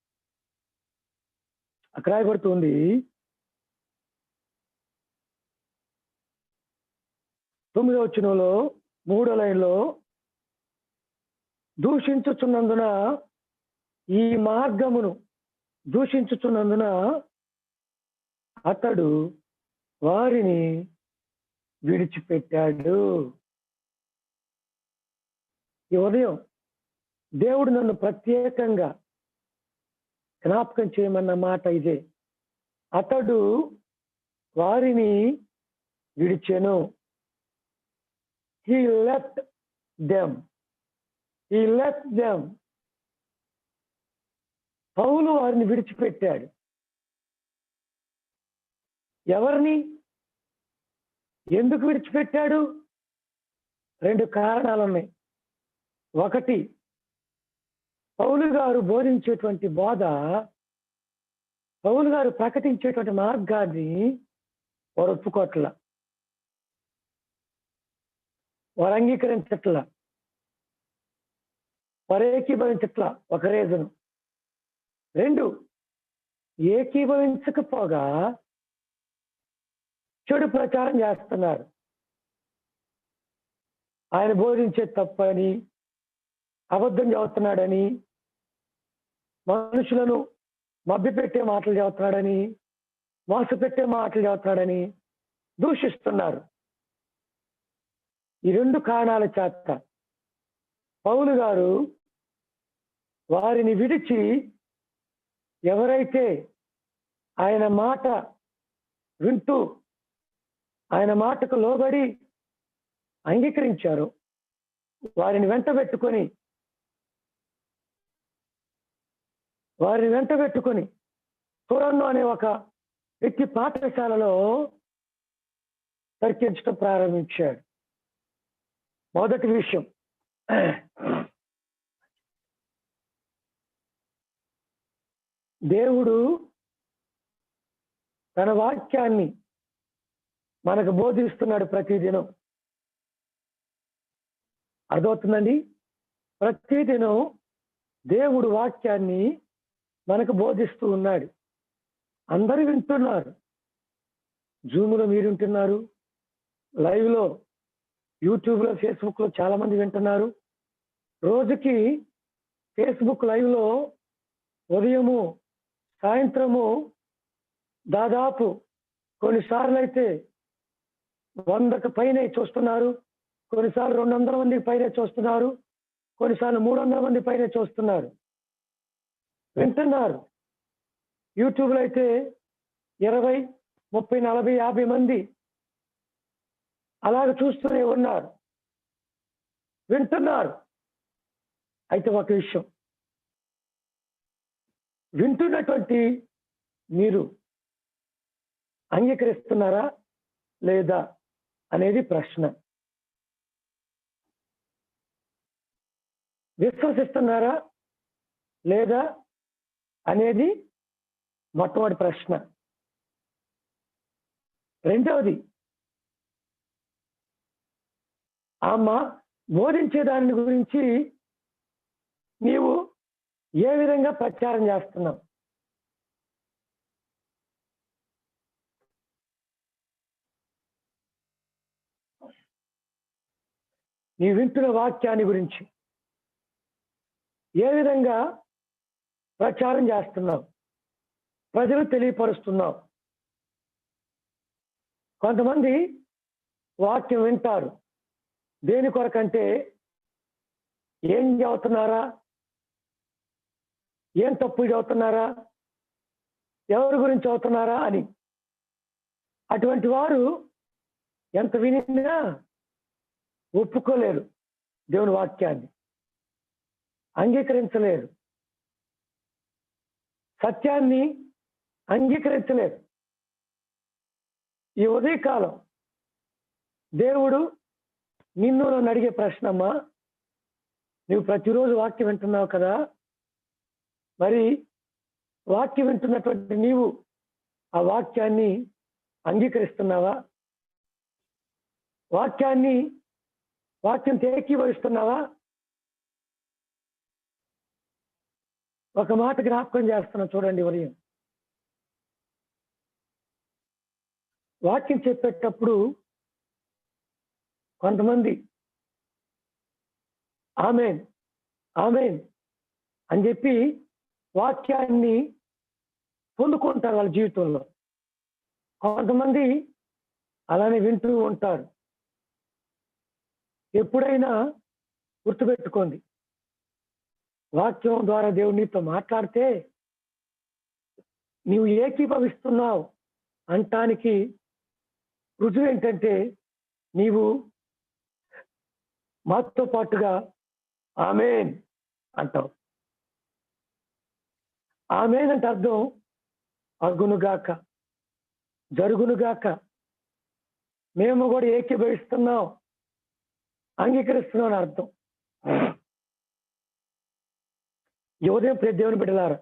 అక్కడ రాయబడుతుంది. 9వ వచనంలో 3వ లైన్లో, దూషించుచున్నందున ఈ మార్గమును దూషించుచున్నందున అతడు వారిని విడిచిపెట్టాడు. ఈ ఉదయం దేవుడు నన్ను ప్రత్యేకంగా జ్ఞాపకం చేయమన్న మాట ఇదే. అతడు వారిని విడిచెను. He left them. He left them. పౌలు వారిని విడిచిపెట్టాడు. ఎవరిని? ఎందుకు విడిచిపెట్టాడు? 2 కారణాలు ఉన్నాయి. ఒకటి, పౌలు గారు బోధించేటువంటి బోధ, పౌలు గారు ప్రకటించేటువంటి మార్గాన్ని వారు ఒప్పుకోట్ల, వారు అంగీకరించట్ల, వారు ఏకీభవించట్ల. ఒక రీజను. 2, ఏకీభవించకపోగా చెడు ప్రచారం చేస్తున్నారు. ఆయన బోధించే తప్పని, అబద్ధం చెబుతున్నాడని, మనుషులను మభ్యపెట్టే మాటలు చెబుతున్నాడని, మోసపెట్టే మాటలు చెబుతున్నాడని దూషిస్తున్నారు. ఈ 2 కారణాల చేత పౌలు గారు వారిని విడిచి, ఎవరైతే ఆయన మాట వింటూ ఆయన మాటకు లోబడి అంగీకరించారో వారిని వెంటబెట్టుకొని తురన్ను అనే ఒక వ్యక్తి పాఠశాలలో తర్కించడం ప్రారంభించాడు. మొదటి విషయం, దేవుడు తన వాక్యాన్ని మనకు బోధిస్తున్నాడు ప్రతిదినం. అర్థమవుతుందండి? ప్రతిదినం దేవుడు వాక్యాన్ని మనకు బోధిస్తూ ఉన్నాడు. అందరూ వింటున్నారు. జూమ్లో మీరు వింటున్నారు, లైవ్లో యూట్యూబ్లో, ఫేస్బుక్లో చాలా మంది వింటున్నారు. రోజుకి ఫేస్బుక్ లైవ్లో ఉదయము సాయంత్రము దాదాపు కొన్నిసార్లు అయితే 100కు పైనే చూస్తున్నారు, కొన్నిసార్లు 200 మందికి పైనే చూస్తున్నారు, కొన్నిసార్లు 300 మంది పైనే చూస్తున్నారు, వింటున్నారు. యూట్యూబ్లో అయితే 20, 30, 40, 50 మంది అలాగ చూస్తూనే ఉన్నారు, వింటున్నారు. అయితే ఒక విషయం, వింటున్నటువంటి మీరు అంగీకరిస్తున్నారా లేదా అనేది ప్రశ్న. విశ్వసిస్తున్నారా లేదా అనేది మొట్టమొదటి ప్రశ్న. రెండవది, బోధించే దాని గురించి నీవు ఏ విధంగా ప్రచారం చేస్తున్నావు? నీ వింటున్న వాక్యాన్ని గురించి ఏ విధంగా ప్రచారం చేస్తున్నావు, ప్రజలు తెలియపరుస్తున్నావు? కొంతమంది వాక్యం వింటారు, దేని కొరకంటే ఏం చదువుతున్నారా, ఏం తప్పులు చదువుతున్నారా, ఎవరి గురించి చదువుతున్నారా అని. అటువంటి వారు ఎంత వినినా ఒప్పుకోలేరు, దేవుని వాక్యాన్ని అంగీకరించలేరు, సత్యాన్ని అంగీకరించలేరు. ఈ ఉదయకాలం దేవుడు నిన్ను నన్ను అడిగే ప్రశ్నమ్మా, నువ్వు ప్రతిరోజు వాక్యం వింటున్నావు కదా, మరి వాక్యం వింటున్నటువంటి నీవు ఆ వాక్యాన్ని అంగీకరిస్తున్నావా? వాక్యం ఏకీభవిస్తున్నావా? ఒక మాట జ్ఞాపకం చేస్తున్నా చూడండి. ఉదయం వాక్యం చెప్పేటప్పుడు కొంతమంది ఆమేన్ ఆమేన్ అని చెప్పి వాక్యాన్ని పొందుకుంటారు వాళ్ళ జీవితంలో. కొంతమంది అలానే వింటూ ఉంటారు. ఎప్పుడైనా గుర్తుపెట్టుకోండి, వాక్యం ద్వారా దేవుడు నీతో మాట్లాడితే నీవు ఏకీభవిస్తున్నావు అంటానికి రుజువు ఏంటంటే నీవు మాతో పాటుగా ఆమేన్ అంటావు. ఆమేన్ అంటే అర్థం అగునుగాక, జరుగునుగాక. మేము కూడా ఏకీభవిస్తున్నాం, అంగీకరిస్తున్నాం అని అర్థం. ఈ ఉదయం ప్రతి దేవుని బిడ్డలారా,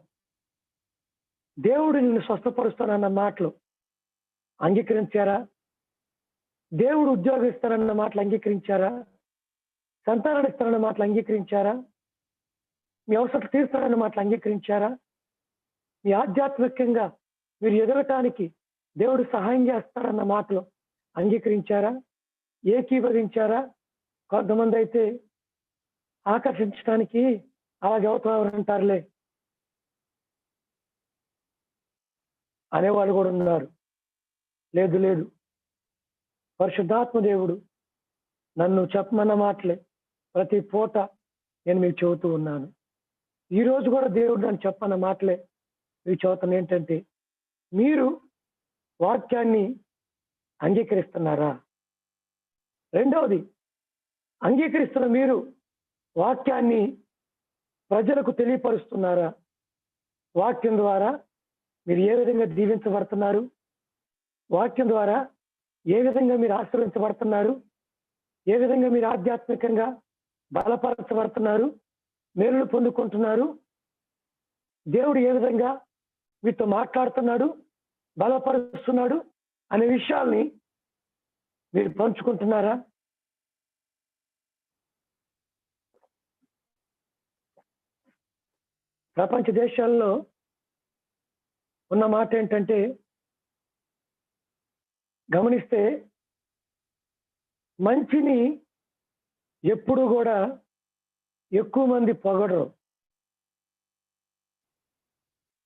దేవుడు నిన్ను స్వస్థపరుస్తానన్న మాటలు అంగీకరించారా? దేవుడు ఉద్యోగం ఇస్తానన్న మాటలు అంగీకరించారా? సంతానాన్ని ఇస్తానన్న మాటలు అంగీకరించారా? మీ అవసరం తీరుస్తానన్న మాటలు అంగీకరించారా? మీ ఆధ్యాత్మికంగా మీరు ఎదగటానికి దేవుడు సహాయం చేస్తాడన్న మాటలు అంగీకరించారా? ఏకీభవించారా? కొంతమంది అయితే ఆకర్షించడానికి అలాగే అవుతారంటారులే అనేవాళ్ళు కూడా ఉన్నారు. లేదు లేదు, పరిశుద్ధాత్మ దేవుడు నన్ను చెప్పమన్న మాటలే ప్రతి పూట నేను మీకు చెబుతూ ఉన్నాను. ఈ రోజు కూడా దేవుడు నన్ను చెప్పన్న మాటలే మీకు చెబుతాను. ఏంటంటే మీరు వాక్యాన్ని అంగీకరిస్తున్నారా? రెండవది, అంగీకరిస్తున్న మీరు వాక్యాన్ని ప్రజలకు తెలియపరుస్తున్నారా? వాక్యం ద్వారా మీరు ఏ విధంగా దీవించబడుతున్నారు? వాక్యం ద్వారా ఏ విధంగా మీరు ఆశీర్వించబడుతున్నారు? ఏ విధంగా మీరు ఆధ్యాత్మికంగా బలపరచబడుతున్నారు, మేలులు పొందుకుంటున్నారు? దేవుడు ఏ విధంగా మీతో మాట్లాడుతున్నాడు, బలపరుస్తున్నాడు అనే విషయాల్ని మీరు పంచుకుంటున్నారా? ప్రపంచ దేశాల్లో ఉన్న మాట ఏంటంటే, గమనిస్తే మంచిని ఎప్పుడు కూడా ఎక్కువ మంది పొగడరు,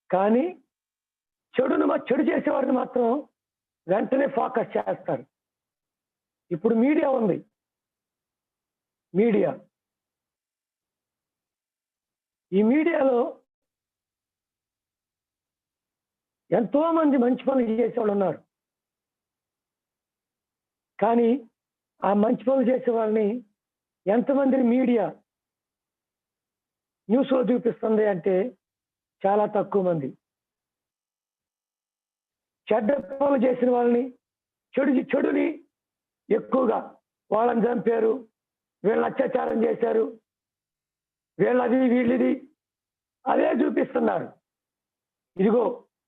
కానీ చెడు చేసేవాడిని మాత్రం వెంటనే ఫోకస్ చేస్తారు. ఇప్పుడు మీడియా ఉంది, ఈ మీడియాలో ఎంతో మంది మంచి పనులు చేసేవాళ్ళు ఉన్నారు, కానీ ఆ మంచి పనులు చేసే వాళ్ళని ఎంతమందిని మీడియా న్యూస్లో చూపిస్తుంది అంటే చాలా తక్కువ మంది. చెడ్డ పనులు చేసిన వాళ్ళని, చెడుని ఎక్కువగా వాళ్ళని చంపారు, వీళ్ళని అత్యాచారం చేశారు, వీళ్ళది వీళ్ళది అదే చూపిస్తున్నారు. ఇదిగో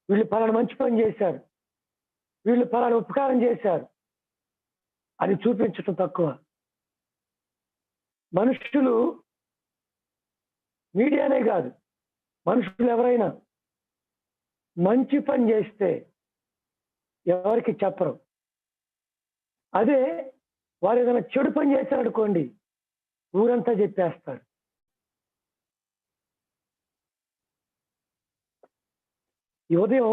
వీళ్ళు పలానా మంచి పని చేశారు, వీళ్ళు పలానా ఉపకారం చేశారు అని చూపించటం తక్కువ. మనుషులు, మీడియానే కాదు, మనుషులు ఎవరైనా మంచి పని చేస్తే ఎవరికి చెప్పరు. అదే వారు ఏదైనా చెడు పని చేశారనుకోండి, ఊరంతా చెప్పేస్తారు. ఈ ఉదయం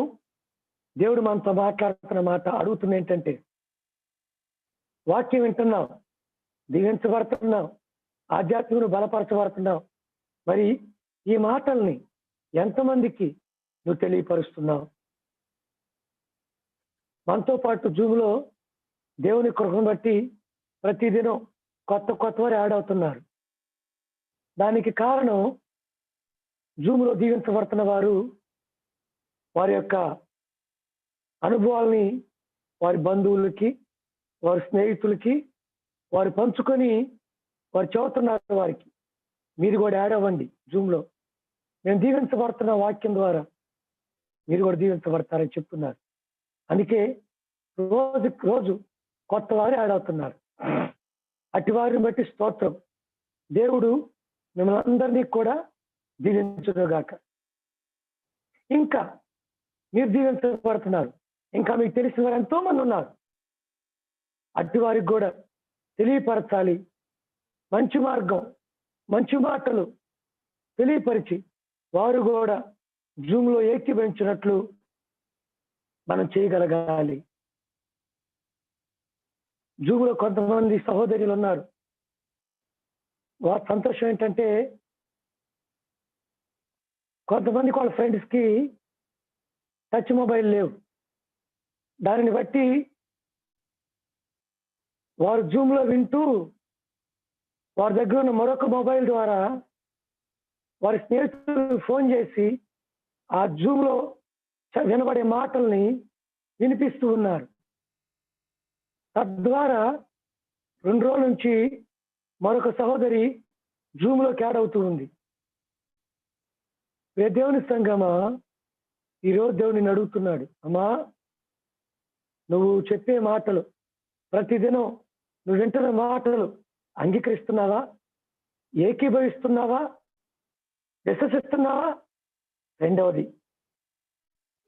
దేవుడు మనతో మాట్లాడుతున్న మాట, అడుగుతున్న ఏంటంటే, వాక్యం వింటున్నాం, దీవించబడుతున్నాం, ఆధ్యాత్మికను బలపరచబడుతున్నాం, మరి ఈ మాటల్ని ఎంతమందికి నువ్వు తెలియపరుస్తున్నావు? మనతో పాటు జూమ్లో దేవుని కృపను బట్టి ప్రతిదినం కొత్త వారు యాడ్ అవుతున్నారు. దానికి కారణం, జూమ్లో దీవించబడుతున్న వారు వారి యొక్క అనుభవాల్ని వారి బంధువులకి, వారి స్నేహితులకి వారు పంచుకొని వారు చెబుతున్నారు. వారికి మీరు కూడా యాడ్ అవ్వండి. జూమ్లో మేము దీవించబడుతున్న వాక్యం ద్వారా మీరు కూడా దీవించబడతారని చెప్తున్నారు. అందుకే రోజు కొత్త వారు యాడ్ అవుతున్నారు. అట్టి వారిని బట్టి స్తోత్రం. దేవుడు మిమ్మల్ని అందరినీ కూడా దీవించుగాక. ఇంకా మీరు దీవించబడుతున్నారు, ఇంకా మీకు తెలిసిన వారు ఎంతో మంది ఉన్నారు. అట్టి వారికి కూడా తెలియపరచాలి. మంచి మార్గం, మంచి మాటలు తెలియపరిచి వారు కూడా జూమ్లో ఏకీభవించినట్లు మనం చేయగలగాలి. జూమ్లో కొంతమంది సహోదరులు ఉన్నారు. వారి సంతోషం ఏంటంటే, కొంతమందికి వాళ్ళ ఫ్రెండ్స్కి టచ్ మొబైల్ లేవు. దానిని బట్టి వారు జూమ్లో వింటూ వారి దగ్గర ఉన్న మరొక మొబైల్ ద్వారా వారి స్నేహితులు ఫోన్ చేసి ఆ జూమ్లో వినబడే మాటల్ని వినిపిస్తూ ఉన్నారు. తద్వారా 2 రోజుల నుంచి మరొక సహోదరి జూమ్లోకి యాడ్ అవుతూ ఉంది. దేవుని సంగమా, ఈరోజు దేవుడిని అడుగుతున్నాడు, అమ్మా నువ్వు చెప్పే మాటలు, ప్రతిదినం నువ్వు వింటున్న మాటలు అంగీకరిస్తున్నావా? ఏకీభవిస్తున్నావా? విశ్వసిస్తున్నావా? రెండవది,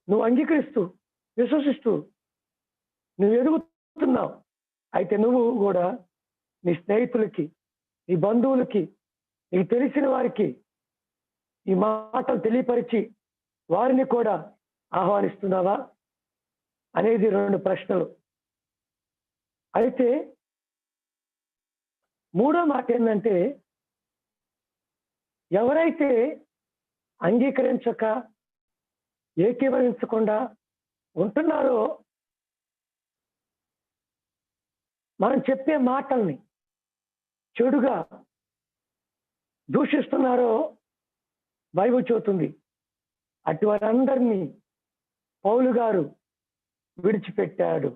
నువ్వు అంగీకరిస్తూ విశ్వసిస్తూ నువ్వు ఎదుగుతున్నావు, అయితే నువ్వు కూడా నీ స్నేహితులకి, నీ బంధువులకి, నీకు తెలిసిన వారికి ఈ మాటలు తెలియపరిచి వారిని కూడా ఆహ్వానిస్తున్నావా అనేది 2 ప్రశ్నలు. అయితే 3వ మాట ఏంటంటే, ఎవరైతే అంగీకరించక ఏకీభవించకుండా ఉంటున్నారో, మనం చెప్పే మాటల్ని చెడుగా దూషిస్తున్నారో బైబిల్ చెబుతుంది, అటు వారందరినీ పౌలు గారు విడిచిపెట్టాడు.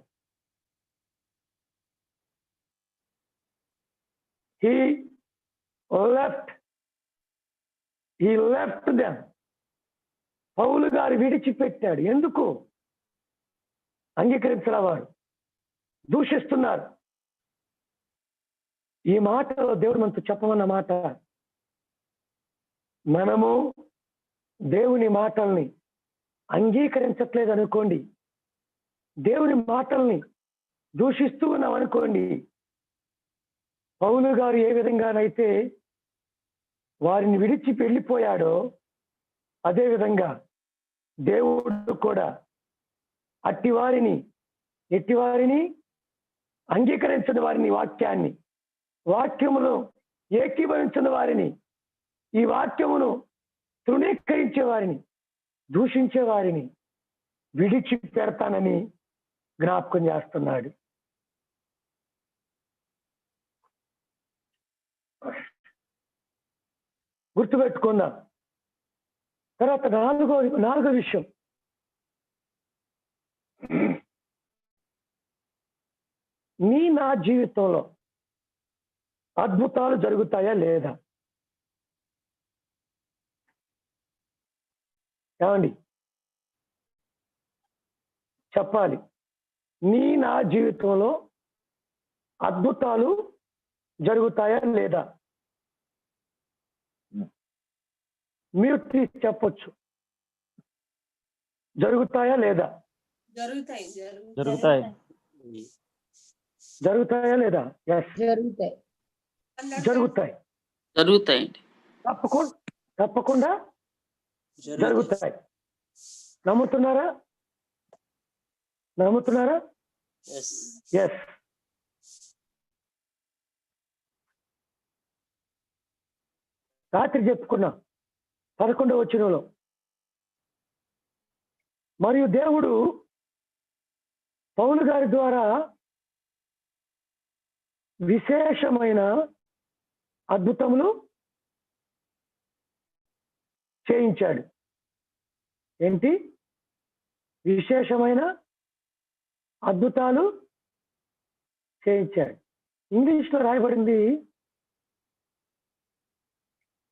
He left them. పౌలు గారు విడిచిపెట్టాడు. ఎందుకు? అంగీకరించిన వారు దూషిస్తున్నారు. ఈ మాటలో దేవుడు మనతో చెప్పమన్న మాట, మనము దేవుని మాటల్ని అంగీకరించట్లేదు అనుకోండి, దేవుని మాటల్ని దూషిస్తూ ఉన్నాం అనుకోండి, పౌలు గారు ఏ విధంగానైతే వారిని విడిచి వెళ్ళిపోయాడో అదే విధంగా దేవుడు కూడా ఎట్టివారిని అంగీకరించిన వారిని, వాక్యమును ఏకీభవించిన వారిని, ఈ వాక్యమును తృణీకరించే వారిని, దూషించే వారిని విడిచి పెడతానని జ్ఞాపకం చేస్తున్నాడు. గుర్తుపెట్టుకుందాం. తర్వాత నాలుగో విషయం, నా జీవితంలో అద్భుతాలు జరుగుతాయా లేదా? ఏమండి చెప్పాలి. నా జీవితంలో అద్భుతాలు జరుగుతాయా లేదా? మీరు తీసి చెప్పొచ్చు. జరుగుతాయా లేదా? జరుగుతాయా లేదా? జరుగుతాయి. తప్పకుండా జరుగుతాయి. నమ్ముతున్నారా? ఎస్. రాత్రి చెప్పుకున్నాం 11వ వచనంలో, మరియు దేవుడు పౌలు గారి ద్వారా విశేషమైన అద్భుతములు చేయించాడు. ఏంటి? విశేషమైన అద్భుతాలు చేయించాడు. ఇంగ్లీష్లో రాయబడింది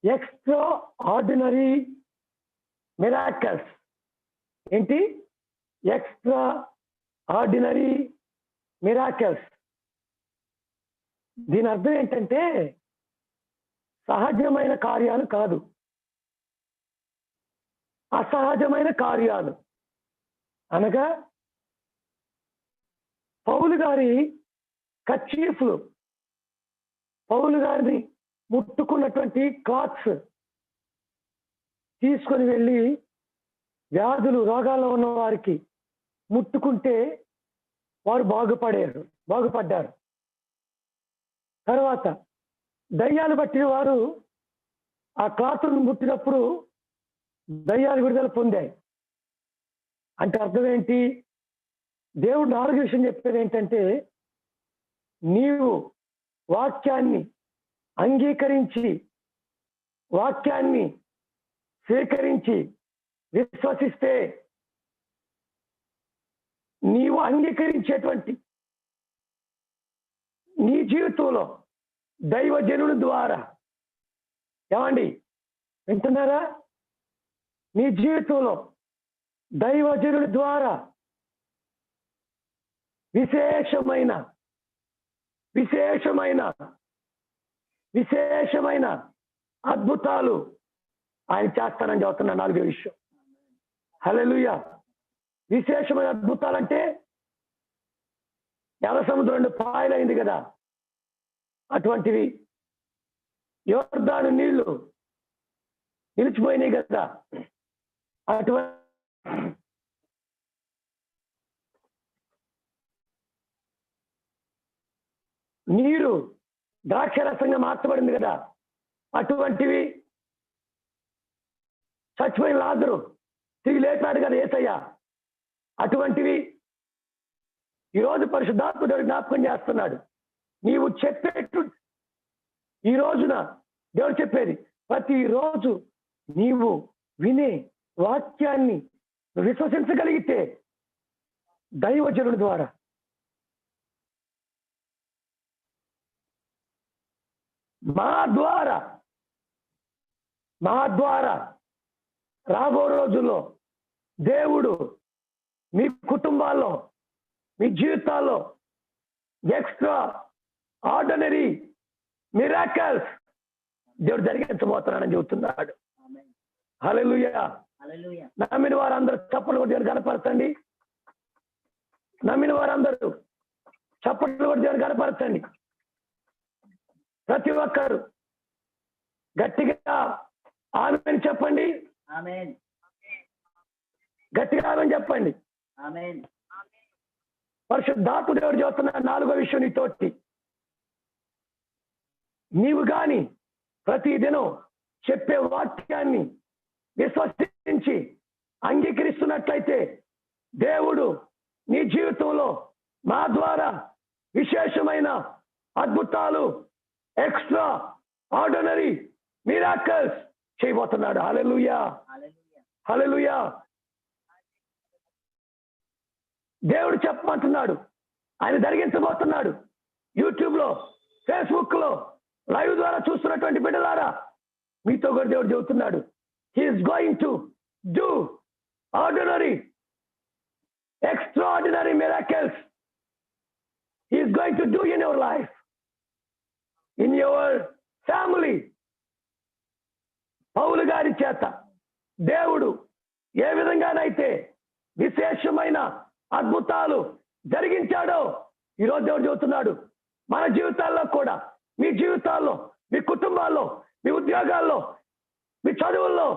ఎక్స్ట్రా ఆర్డినరీ మిరాకల్స్. ఏంటి? Extra ordinary miracles. దీని అర్థం ఏంటంటే సహజమైన కార్యాలు కాదు, అసహజమైన కార్యాలు. అనగా పౌలు గారి కర్చీఫ్లు, పౌలు గారిని ముట్టుకున్నటువంటి క్లాత్స్ తీసుకొని వెళ్ళి వ్యాధులు, రోగాల్లో ఉన్న వారికి ముట్టుకుంటే వారు బాగుపడ్డారు. తర్వాత దయ్యాలు పట్టిన వారు ఆ క్లాత్ను ముట్టినప్పుడు దయ్యాలు విడుదల పొందాయి. అంటే అర్థం ఏంటి? దేవుడు 4వ విషయం చెప్పేది ఏంటంటే, నీవు వాక్యాన్ని అంగీకరించి, వాక్యాన్ని స్వీకరించి విశ్వసిస్తే, నీవు అంగీకరించేటువంటి నీ జీవితంలో దైవజనుల ద్వారా, ఏమండి వింటున్నారా? నీ జీవితంలో దైవజనుల ద్వారా విశేషమైన విశేషమైన విశేషమైన అద్భుతాలు ఆయన చేస్తానని చెబుతున్నా. 4వ విషయం. హల్లెలూయా. విశేషమైన అద్భుతాలంటే ఎర్ర సముద్రం 2 పాయలైంది కదా, అటువంటివి. యోర్దాను నీళ్లు నిలిచిపోయినాయి కదా, అటువంటి నీరు ద్రాక్షరసంగా మార్చబడింది కదా, అటువంటివి. చచ్చిపోయిన లాజరు తిరిగి లేపాడు కదా యేసయ్య, అటువంటివి ఈరోజు పరిశుద్ధాత్ముడు జ్ఞాపకం చేస్తున్నాడు. నీవు చెప్పేట్టు ఈ రోజున దేవుడు చెప్పేది, ప్రతిరోజు నీవు వినే వాక్యాన్ని విశ్వసించగలిగితే దైవజనుడి ద్వారా మా ద్వారా రాబో రోజుల్లో దేవుడు మీ కుటుంబాల్లో, మీ జీవితాల్లో ఎక్స్ట్రా ఆర్డినరీ మిరాకల్స్ దేవుడు జరిగించబోతున్నాడని చెబుతున్నాడు. హల్లెలూయా. నమ్మిన వారందరూ చప్పట్లు కొట్టి దేవుని కనపరచండి. నమ్మిన వారందరూ చప్పట్లు కొట్టి దేవుని కనపరచండి. ప్రతి ఒక్కరు గట్టిగా ఆమేన్ చెప్పండి. గట్టిగా ఆమేన్ చెప్పండి. పరిశుద్ధాత్మ దేవుడు చెబుతున్న 4వ విషయం నీతోటి, నీవు గాని ప్రతిదినం చెప్పే వాక్యాన్ని విశ్వసించి అంగీకరిస్తున్నట్లయితే దేవుడు నీ జీవితంలో మా ద్వారా విశేషమైన అద్భుతాలు, ఎక్స్ట్రా ఆర్డినరీ మిరాకల్స్ చేయబోతున్నాడు. హల్లెలూయా. హల్లెలూయా. దేవుడు చెప్పమంటున్నాడు, ఆయన జరిగించబోతున్నాడు. యూట్యూబ్ లో, ఫేస్బుక్ లో లైవ్ ద్వారా చూస్తున్నటువంటి బిడ్డలారా, మీతో కూడా దేవుడు చెబుతున్నాడు, he's going to do ordinary extraordinary miracles he is going to do in your life, in your family. పౌలు గారి చేత దేవుడు ఏ విధంగానైతే విశేషమైన అద్భుతాలు జరిగించాడో ఈరోజు దేవుడు చెబుతున్నాడు, మన జీవితాల్లో కూడా, మీ జీవితాల్లో, మీ కుటుంబాల్లో, మీ ఉద్యోగాల్లో, మీ చదువుల్లో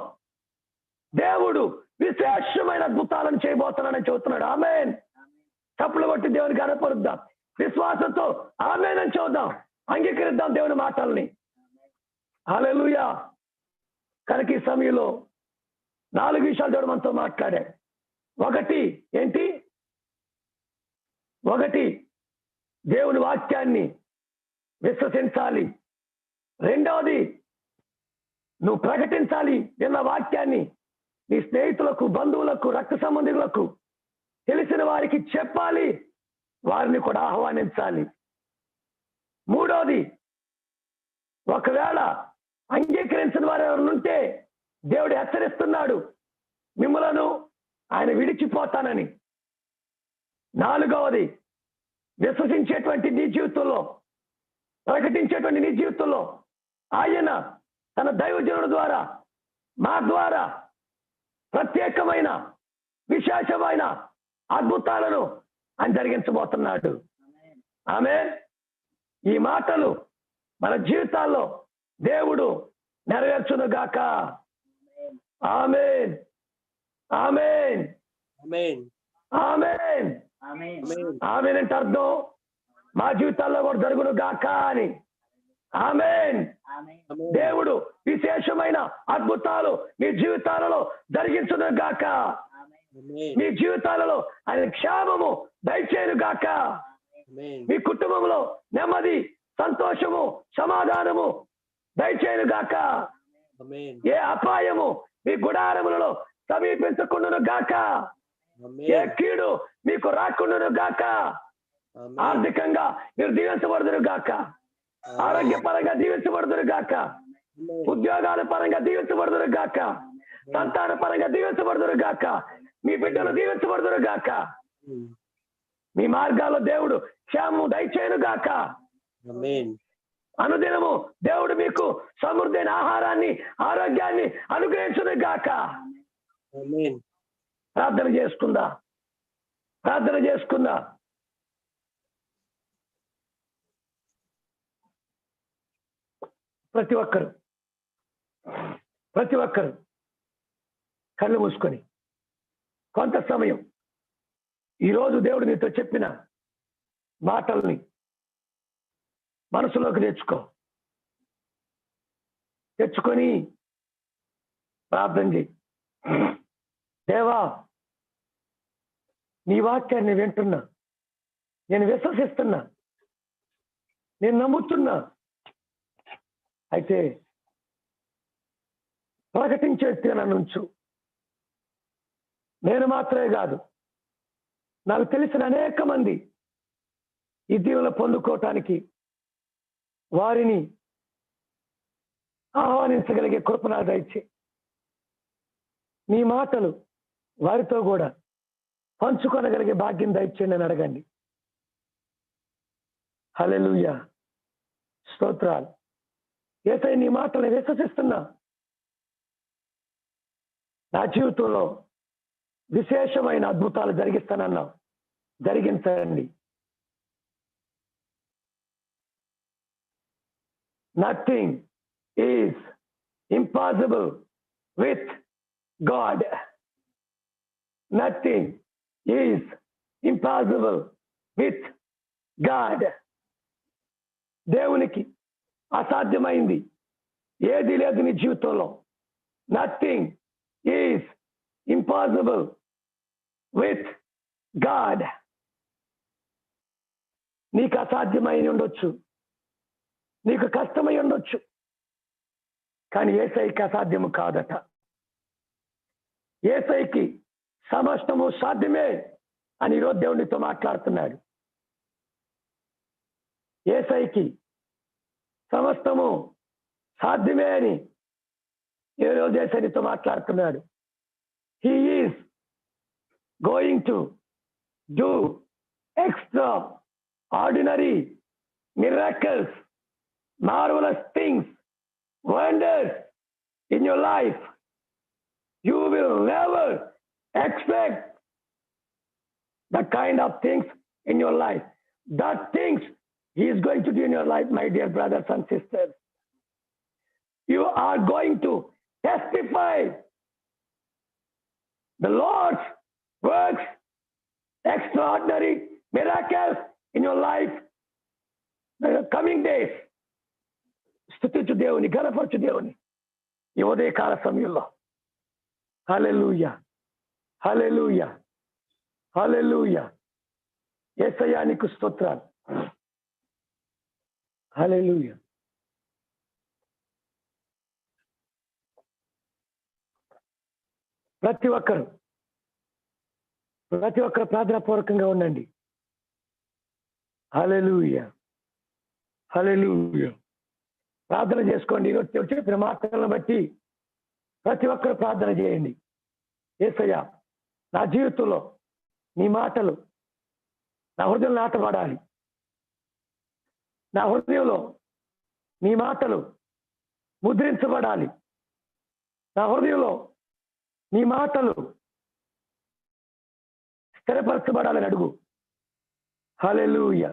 దేవుడు విశేషమైన అద్భుతాలను చేయబోతున్నానని చెబుతున్నాడు. ఆమేన్. చప్పులు కొట్టి దేవునికి కనపరుద్దాం. విశ్వాసంతో ఆమేన్ అని చూద్దాం. అంగీకరిద్దాం దేవుని మాటల్ని. హల్లెలూయా. కనుక ఈ సమయంలో 4 విషయాలు దేవుడు మనతో మాట్లాడాడు. ఒకటి ఏంటి? దేవుని వాక్యాన్ని విశ్వసించాలి. రెండవది, నువ్వు ప్రకటించాలి. విన్న వాక్యాన్ని నీ స్నేహితులకు, బంధువులకు, రక్త సంబంధికులకు, తెలిసిన వారికి చెప్పాలి, వారిని కూడా ఆహ్వానించాలి. మూడవది, ఒకవేళ అంగీకరించిన వారు ఎవరు ఉంటే దేవుడు హెచ్చరిస్తున్నాడు, మిమ్మలను ఆయన విడిచిపోతానని. నాలుగవది, విశ్వసించేటువంటి నీ జీవితంలో, ప్రకటించేటువంటి నీ జీవితంలో ఆయన తన దైవజనుల ద్వారా, మా ద్వారా ప్రత్యేకమైన విశేషమైన అద్భుతాలను ఆయన జరిగించబోతున్నాడు. ఆమేన్. ఈ మాటలు మన జీవితాల్లో దేవుడు నెరవేర్చును గాక. ఆమేన్. ఆమేన్. ఆమేన్. ఆమేన్ అంటే అర్థం మా జీవితాల్లో కూడా జరుగును గాక అని. ఆమేన్. దేవుడు విశేషమైన అద్భుతాలు మీ జీవితాలలో జరిగించును గాక. మీ జీవితాలలో ఆయన క్షేమము దయచేయను గాక. మీ కుటుంబంలో నెమ్మది, సంతోషము, సమాధానము దయచేయను గాక. ఏ అపాయము మీ గుడారములలో సమీపించకుండాను గాక. ఏ కీడు మీకు రాకుండాను గాక. ఆర్థికంగా మీరు దీవించబడుదురు గాక. ఆరోగ్యపరంగా దీవించబడుదురు గాక. ఉద్యోగాల పరంగా దీవించబడుదురు గాక. సంతాన పరంగా దీవించబడుదురు గాక. మీ బిడ్డలు దీవించబడుదురు గాక. మీ మార్గాల్లో దేవుడు క్షేమము దయచేయను గాక. అనుదినము దేవుడు మీకు సమృద్ధైన ఆహారాన్ని, ఆరోగ్యాన్ని అనుగ్రహించును గాక. ప్రార్థన చేసుకుందా, ప్రార్థన చేసుకుందా. ప్రతి ఒక్కరు కళ్ళు మూసుకొని కొంత సమయం ఈరోజు దేవుడు నీతో చెప్పిన మాటల్ని మనసులోకి తెచ్చుకొని ప్రార్థన చేయి. దేవా, నీ వాక్యాన్ని వింటున్నా, నేను విశ్వసిస్తున్నా, నేను నమ్ముతున్నా. అయితే ప్రకటించే వ్యక్తిగా నన్ను ఉంచు. నేను మాత్రమే కాదు, నాకు తెలిసిన అనేక మంది ఈ దీవెనలు పొందుకోవటానికి వారిని ఆహ్వానించగలిగే కృప నాకు దయచేయి. నీ మాటలు వారితో కూడా పంచుకొనగలిగే భాగ్యం దయచేయండి అని అడగండి. హల్లెలూయా, స్తోత్రాలు. యేసయ్య, నీ మాటలు విశ్వసిస్తున్నా. నా జీవితంలో విశేషమైన అద్భుతాలు జరిగిస్తానన్నావు, జరిగించండి. Nothing is impossible with God. Nothing is impossible with God. దేవునికి అసాధ్యమైంది ఏది లేదు నీ జీవితంలో. Nothing is impossible with God. నీకు అసాధ్యమై ఉండొచ్చు, నీకు కష్టమై ఉండొచ్చు, కానీ యేసయ్యకి అసాధ్యము కాదట. యేసయ్యకి సమస్తము సాధ్యమే అని ఈరోజు దేవునితో మాట్లాడుతున్నాడు. యేసయ్యకి సమస్తము సాధ్యమే అని ఈరోజు యేసయ్యతో మాట్లాడుతున్నాడు. He is going to do extra ordinary miracles, marvelous things, wonders in your life. You will never expect the kind of things in your life. That things He is going to do in your life, my dear brothers and sisters. You are going to testify the Lord's works, extraordinary miracles in your life. The coming days. స్తుతించు దేవుని, ఘనపరచు దేవుని ఈ ఉదయకాల సమయంలో. హల్లెలూయా, హల్లెలూయా, హల్లెలూయా. యేసయ్యా నీకు స్తోత్రాలు. హల్లెలూయా. ప్రతి ఒక్కరు ప్రార్థనా పూర్వకంగా ఉండండి. హల్లెలూయా, హల్లెలూయా. ప్రార్థన చేసుకోండి. ఈరోజు చెప్పిన మాటలను బట్టి ప్రతి ఒక్కరు ప్రార్థన చేయండి. యేసయ్యా, నా జీవితంలో నీ మాటలు నా హృదయంలో నాటబడాలి. నా హృదయంలో నీ మాటలు ముద్రించబడాలి. నా హృదయంలో నీ మాటలు స్థిరపరచబడాలని అడుగు. హల్లెలూయా.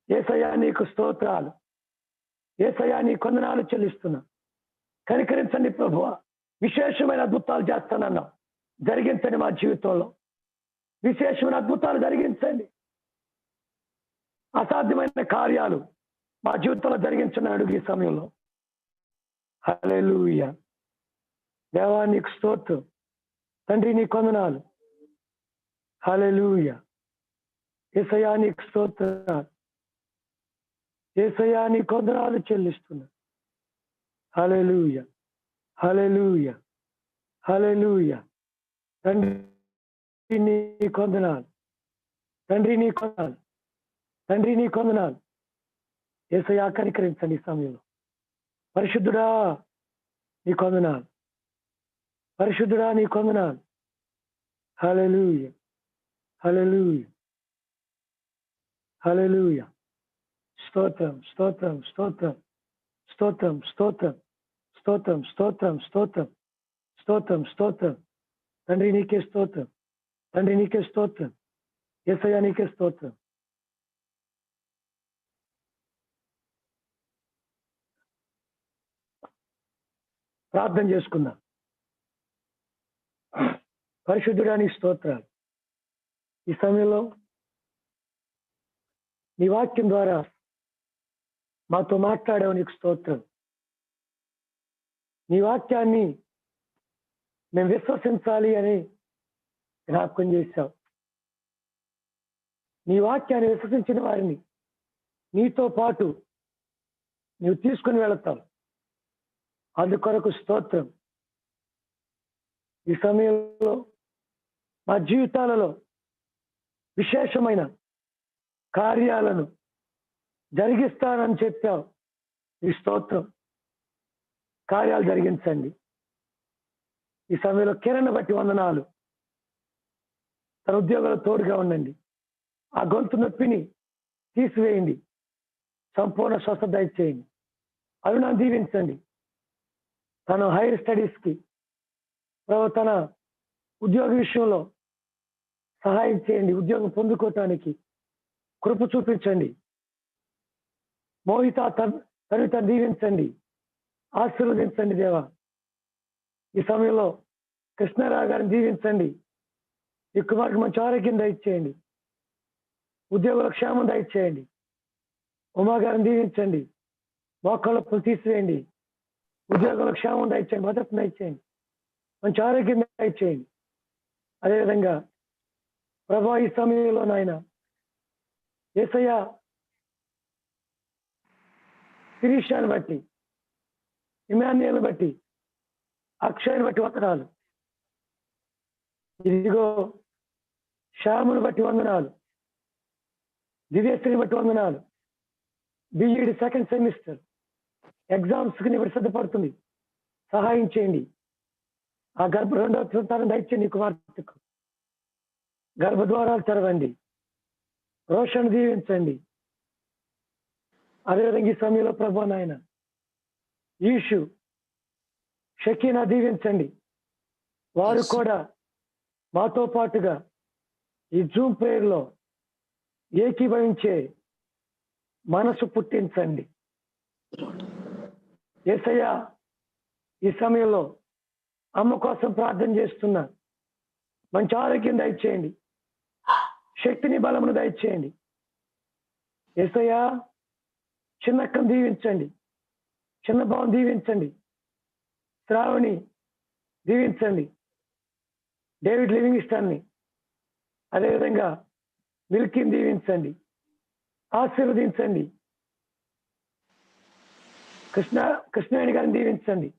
యేసయ్యా నీకు స్తోత్రాలు. యేసయ్యా నీ కొందనాలు చెల్లిస్తున్నా. కనికరించండి ప్రభువా. విశేషమైన అద్భుతాలు చేస్తానన్నావు, జరిగించండి. మా జీవితంలో విశేషమైన అద్భుతాలు జరిగించండి. అసాధ్యమైన కార్యాలు మా జీవితంలో జరిగించండి అడుగు ఈ సమయంలో. హల్లెలూయా. దేవా నీకు స్తోత్రం. తండ్రి నీ కొందనాలు. హల్లెలూయా. యేసయ్యా నీకు స్తోత్రాలు. యేసయ్యా నీ కొందనాలు చెల్లిస్తున్నా. హల్లెలూయా, హల్లెలూయా, హల్లెలూయా. తండ్రి నీ కొందనాలు, తండ్రి నీ కొందనాలు, తండ్రి నీ కొందనాలు. యేసయ్యా కనికరించండి ఈ సమయంలో. పరిశుద్ధుడా నీ కొందనాలు, పరిశుద్ధుడా నీ కొందనాలు. హల్లెలూయా, హల్లెలూయా, హల్లెలూయా. స్తోత్రం, స్తోత్రం, స్తోత్రం, స్తోత్రం, స్తోత్రం, స్తోత్రం, స్తోత్రం, స్తోత్రం, స్తోత్రం, స్తోత్రం. తండ్రి నీకే స్తోత్రం, తండ్రి నీకే స్తోత్రం. యేసయ్యా నీకే స్తోత్రం. ప్రార్థన చేసుకుందాం. పరిశుద్ధుడా నీ స్తోత్రాలు. ఈ సమయంలో నీ వాక్యం ద్వారా మాతో మాట్లాడావు, నీకు స్తోత్రం. నీ వాక్యాన్ని మేము విశ్వసించాలి అని జ్ఞాపకం చేశావు. నీ వాక్యాన్ని విశ్వసించిన వారిని నీతో పాటు నీవు తీసుకుని వెళతావు. అందుకొరకు స్తోత్రం. ఈ సమయంలో మా జీవితాలలో విశేషమైన కార్యాలను జరిగిస్తానని చెప్పావు. ఈ స్తోత్రం. కార్యాలు జరిగించండి. ఈ సమయంలో కిరణ్ బట్టి వందనాలు. తన ఉద్యోగాలు తోడుగా ఉండండి. ఆ గొంతు నొప్పిని తీసివేయండి. సంపూర్ణ స్వస్థత దయచేయండి. అరుణాన్ని దీవించండి. తన హైయర్ స్టడీస్కి తన ఉద్యోగ విషయంలో సహాయం చేయండి. ఉద్యోగం పొందుకోవటానికి కృప చూపించండి. మోహిత తను దీవించండి, ఆశీర్వదించండి దేవా. ఈ సమయంలో కృష్ణారావు గారిని దీవించండి. ఈ కుమార్కి మంచి ఆరోగ్యం దయచేయండి. ఉద్యోగుల క్షేమం దయచేయండి. ఉమా గారిని దీవించండి. మోకాళ్ళ తీసివేయండి. ఉద్యోగుల క్షేమం దయచేయండి. భద్రత దయచేయండి. మంచి ఆరోగ్యం దయచేయండి. అదేవిధంగా ప్రభా ఈ సమయంలో నాయన యేసయ్య శిరీషాన్ని బట్టి, ఇమాన్యుయల్ని బట్టి, అక్షయ్ని బట్టి వందనాలు. ఇదిగో శ్యాముని బట్టి వందనాలు. దివ్యశ్రీని బట్టి వందనాలు. బిఈడి సెకండ్ సెమిస్టర్ ఎగ్జామ్స్కి నీ సిద్ధపడుతుంది. సహాయం చేయండి. ఆ రెండవ సంతానం దయచేయండి. నీ కుమార్తెకు గర్భద్వారాలు తెరవండి. రోషన్ దీవించండి. అదేవిధంగా ఈ సమయంలో ప్రభు నాయన ఈషు షకీనా దీవించండి. వారు కూడా మాతో పాటుగా ఈ జూమ్ ప్రేయర్లో ఏకీభవించే మనసు పుట్టించండి. యేసయ్య ఈ సమయంలో అమ్మ కోసం ప్రార్థన చేస్తున్నా. మంచి ఆరోగ్యం దయచేయండి. శక్తిని బలమును దయచేయండి. యేసయ్య చిన్నక్కను దీవించండి. చిన్న భావం దీవించండి. శ్రావణి దీవించండి. డేవిడ్ లివింగ్స్టన్ని, అదేవిధంగా మిల్కీని ఆశీర్వదించండి. కృష్ణవేణి గారిని దీవించండి.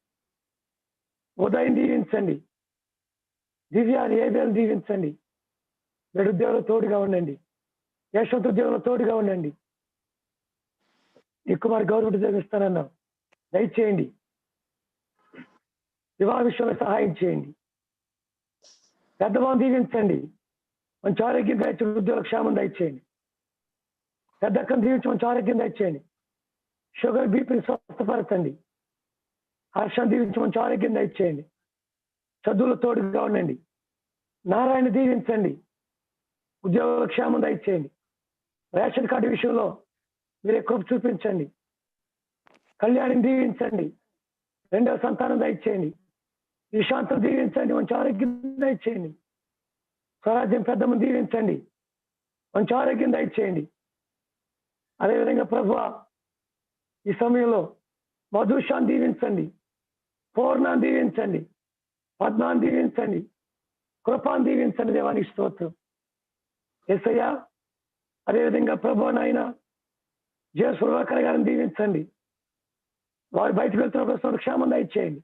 ఉదయం దీవించండి. దివ్యాన్ని ఏబేలు దీవించండి. మీరు ఉద్యోగులు తోడుగా ఉండండి. యశ్వంత్ ఉద్యోగులు తోడుగా ఉండండి. ఎక్కువ మరి గవర్నమెంట్ ఉద్యోగం ఇస్తానన్నావు, దయచేయండి. వివాహ విషయంలో సహాయం చేయండి. పెద్దవాళ్ళని దీవించండి. మంచి ఆరోగ్యం దయచేయండి. ఉద్యోగ క్షేమం దయచేయండి. పెద్దక్కను దీవించి మంచి ఆరోగ్యం దయచేయండి. షుగర్ బీపీని స్వస్థపరచండి. హర్షం దీవించి మంచి ఆరోగ్యం దయచేయండి. చదువులు తోడుగా ఉండండి. నారాయణ దీవించండి. ఉద్యోగ క్షేమం దయచేయండి. రేషన్ కార్డు విషయంలో మీరే కృప చూపించండి. కళ్యాణిని దీవించండి. రెండవ సంతానం దయచేయండి. విశాంతం దీవించండి. మంచి ఆరోగ్యం దయచేయండి. స్వరాజ్యం పెద్దమ్మను దీవించండి. మంచి ఆరోగ్యం దయచేయండి. అదేవిధంగా ప్రభువా ఈ సమయంలో మధుషాన్ని దీవించండి. పూర్ణాన్ని దీవించండి. పద్మాన్ని దీవించండి. కృపాన్ని దీవించండి. దేవానికి స్తోత్రం. యేసయ్యా అదేవిధంగా ప్రభు నాయన జయ సురవాకర్ గారిని దీవించండి. వారు బయటకు వెళ్తున్న క్షేమం దయచేయండి,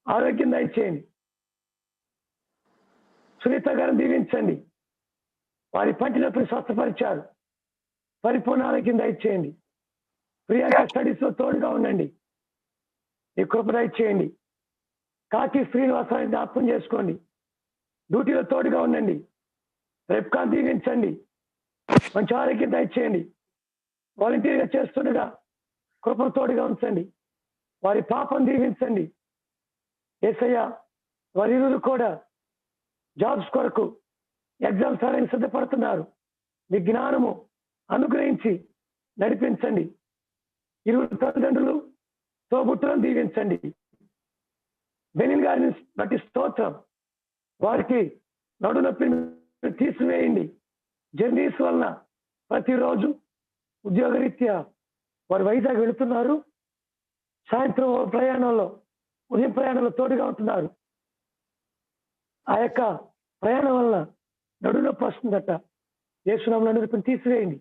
ఆరోగ్యం దయచేయండి. సునీత గారిని దీవించండి, వారి పంటినప్పుడు స్వస్థపరిచారు, పరిపూర్ణ ఆరోగ్యం దయచేయండి. ప్రియాంక స్టడీస్ లో తోడుగా ఉండండి, ఈ కృప దయచేయండి. కాకి శ్రీనివాసాన్ని జ్ఞాపకం చేసుకోండి, డ్యూటీలో తోడుగా ఉండండి. రేపుకా దీవించండి, మంచి ఆరోగ్యం దయచేయండి. వాలంటీర్గా చేస్తుండగా కృపను తోడుగా ఉంచండి, వారి పాపం దీవించండి. యేసయ్య వారి ఇరువురు కూడా జాబ్స్ కొరకు ఎగ్జామ్స్ రాయడానికి సిద్ధపడుతున్నారు. మీ జ్ఞానము అనుగ్రహించి నడిపించండి. ఇరువురు తల్లిదండ్రులు తోబుట్టులను దీవించండి. బెనిల్ గారిని బట్టి స్తోత్రం, వారికి నడు నొప్పిని తీసివేయండి. జర్నీస్ వలన ప్రతిరోజు ఉద్యోగరీత్యా వారు వైజాగ్ వెళుతున్నారు. సాయంత్రం ప్రయాణంలో, ఉదయం ప్రయాణంలో తోడుగా ఉంటున్నారు. ఆ యొక్క ప్రయాణం వలన నడు నొప్పి వస్తుందట. యేసునామమున నడుపుని తీసివేయండి.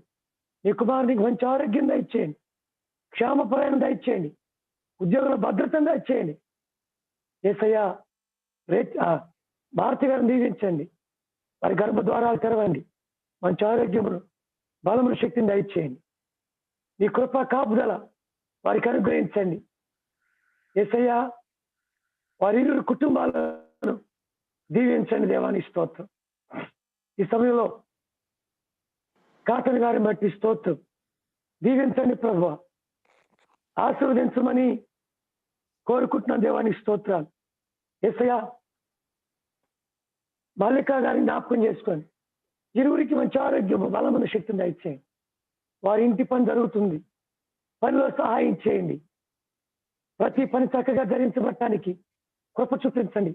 నీ కుమారునికి మంచి ఆరోగ్యం దయచేయండి, క్షేమ ప్రయాణం దయచేయండి, ఉద్యోగంలో భద్రతను దయచేయండి. యేసయ్య భారతి గారిని దీవించండి, వారి గర్భ ద్వారాలు తెరవండి, మంచి ఆరోగ్యమును బలమును శక్తిని దయచేయండి. నీ కృప కాపుదల వారికి అనుగ్రహించండి. యేసయ్య వారి ఇరువురు కుటుంబాలను దీవించండి. దేవాని స్తోత్రం. ఈ సమయంలో కాటన్ గారిని బట్టి స్తోత్రం, దీవించండి ప్రభువా, ఆశీర్వదించమని కోరుకుంటున్న దేవానికి స్తోత్రాలు. యేసయ్య మల్లికా గారిని జ్ఞాపకం చేసుకోండి, ఇరువురికి మంచి ఆరోగ్యము బలమైన శక్తిని దయచేయండి. వారి ఇంటి పని జరుగుతుంది, పనిలో సహాయం చేయండి. ప్రతి పని చక్కగా ధరించబట్టడానికి కృప చూపించండి.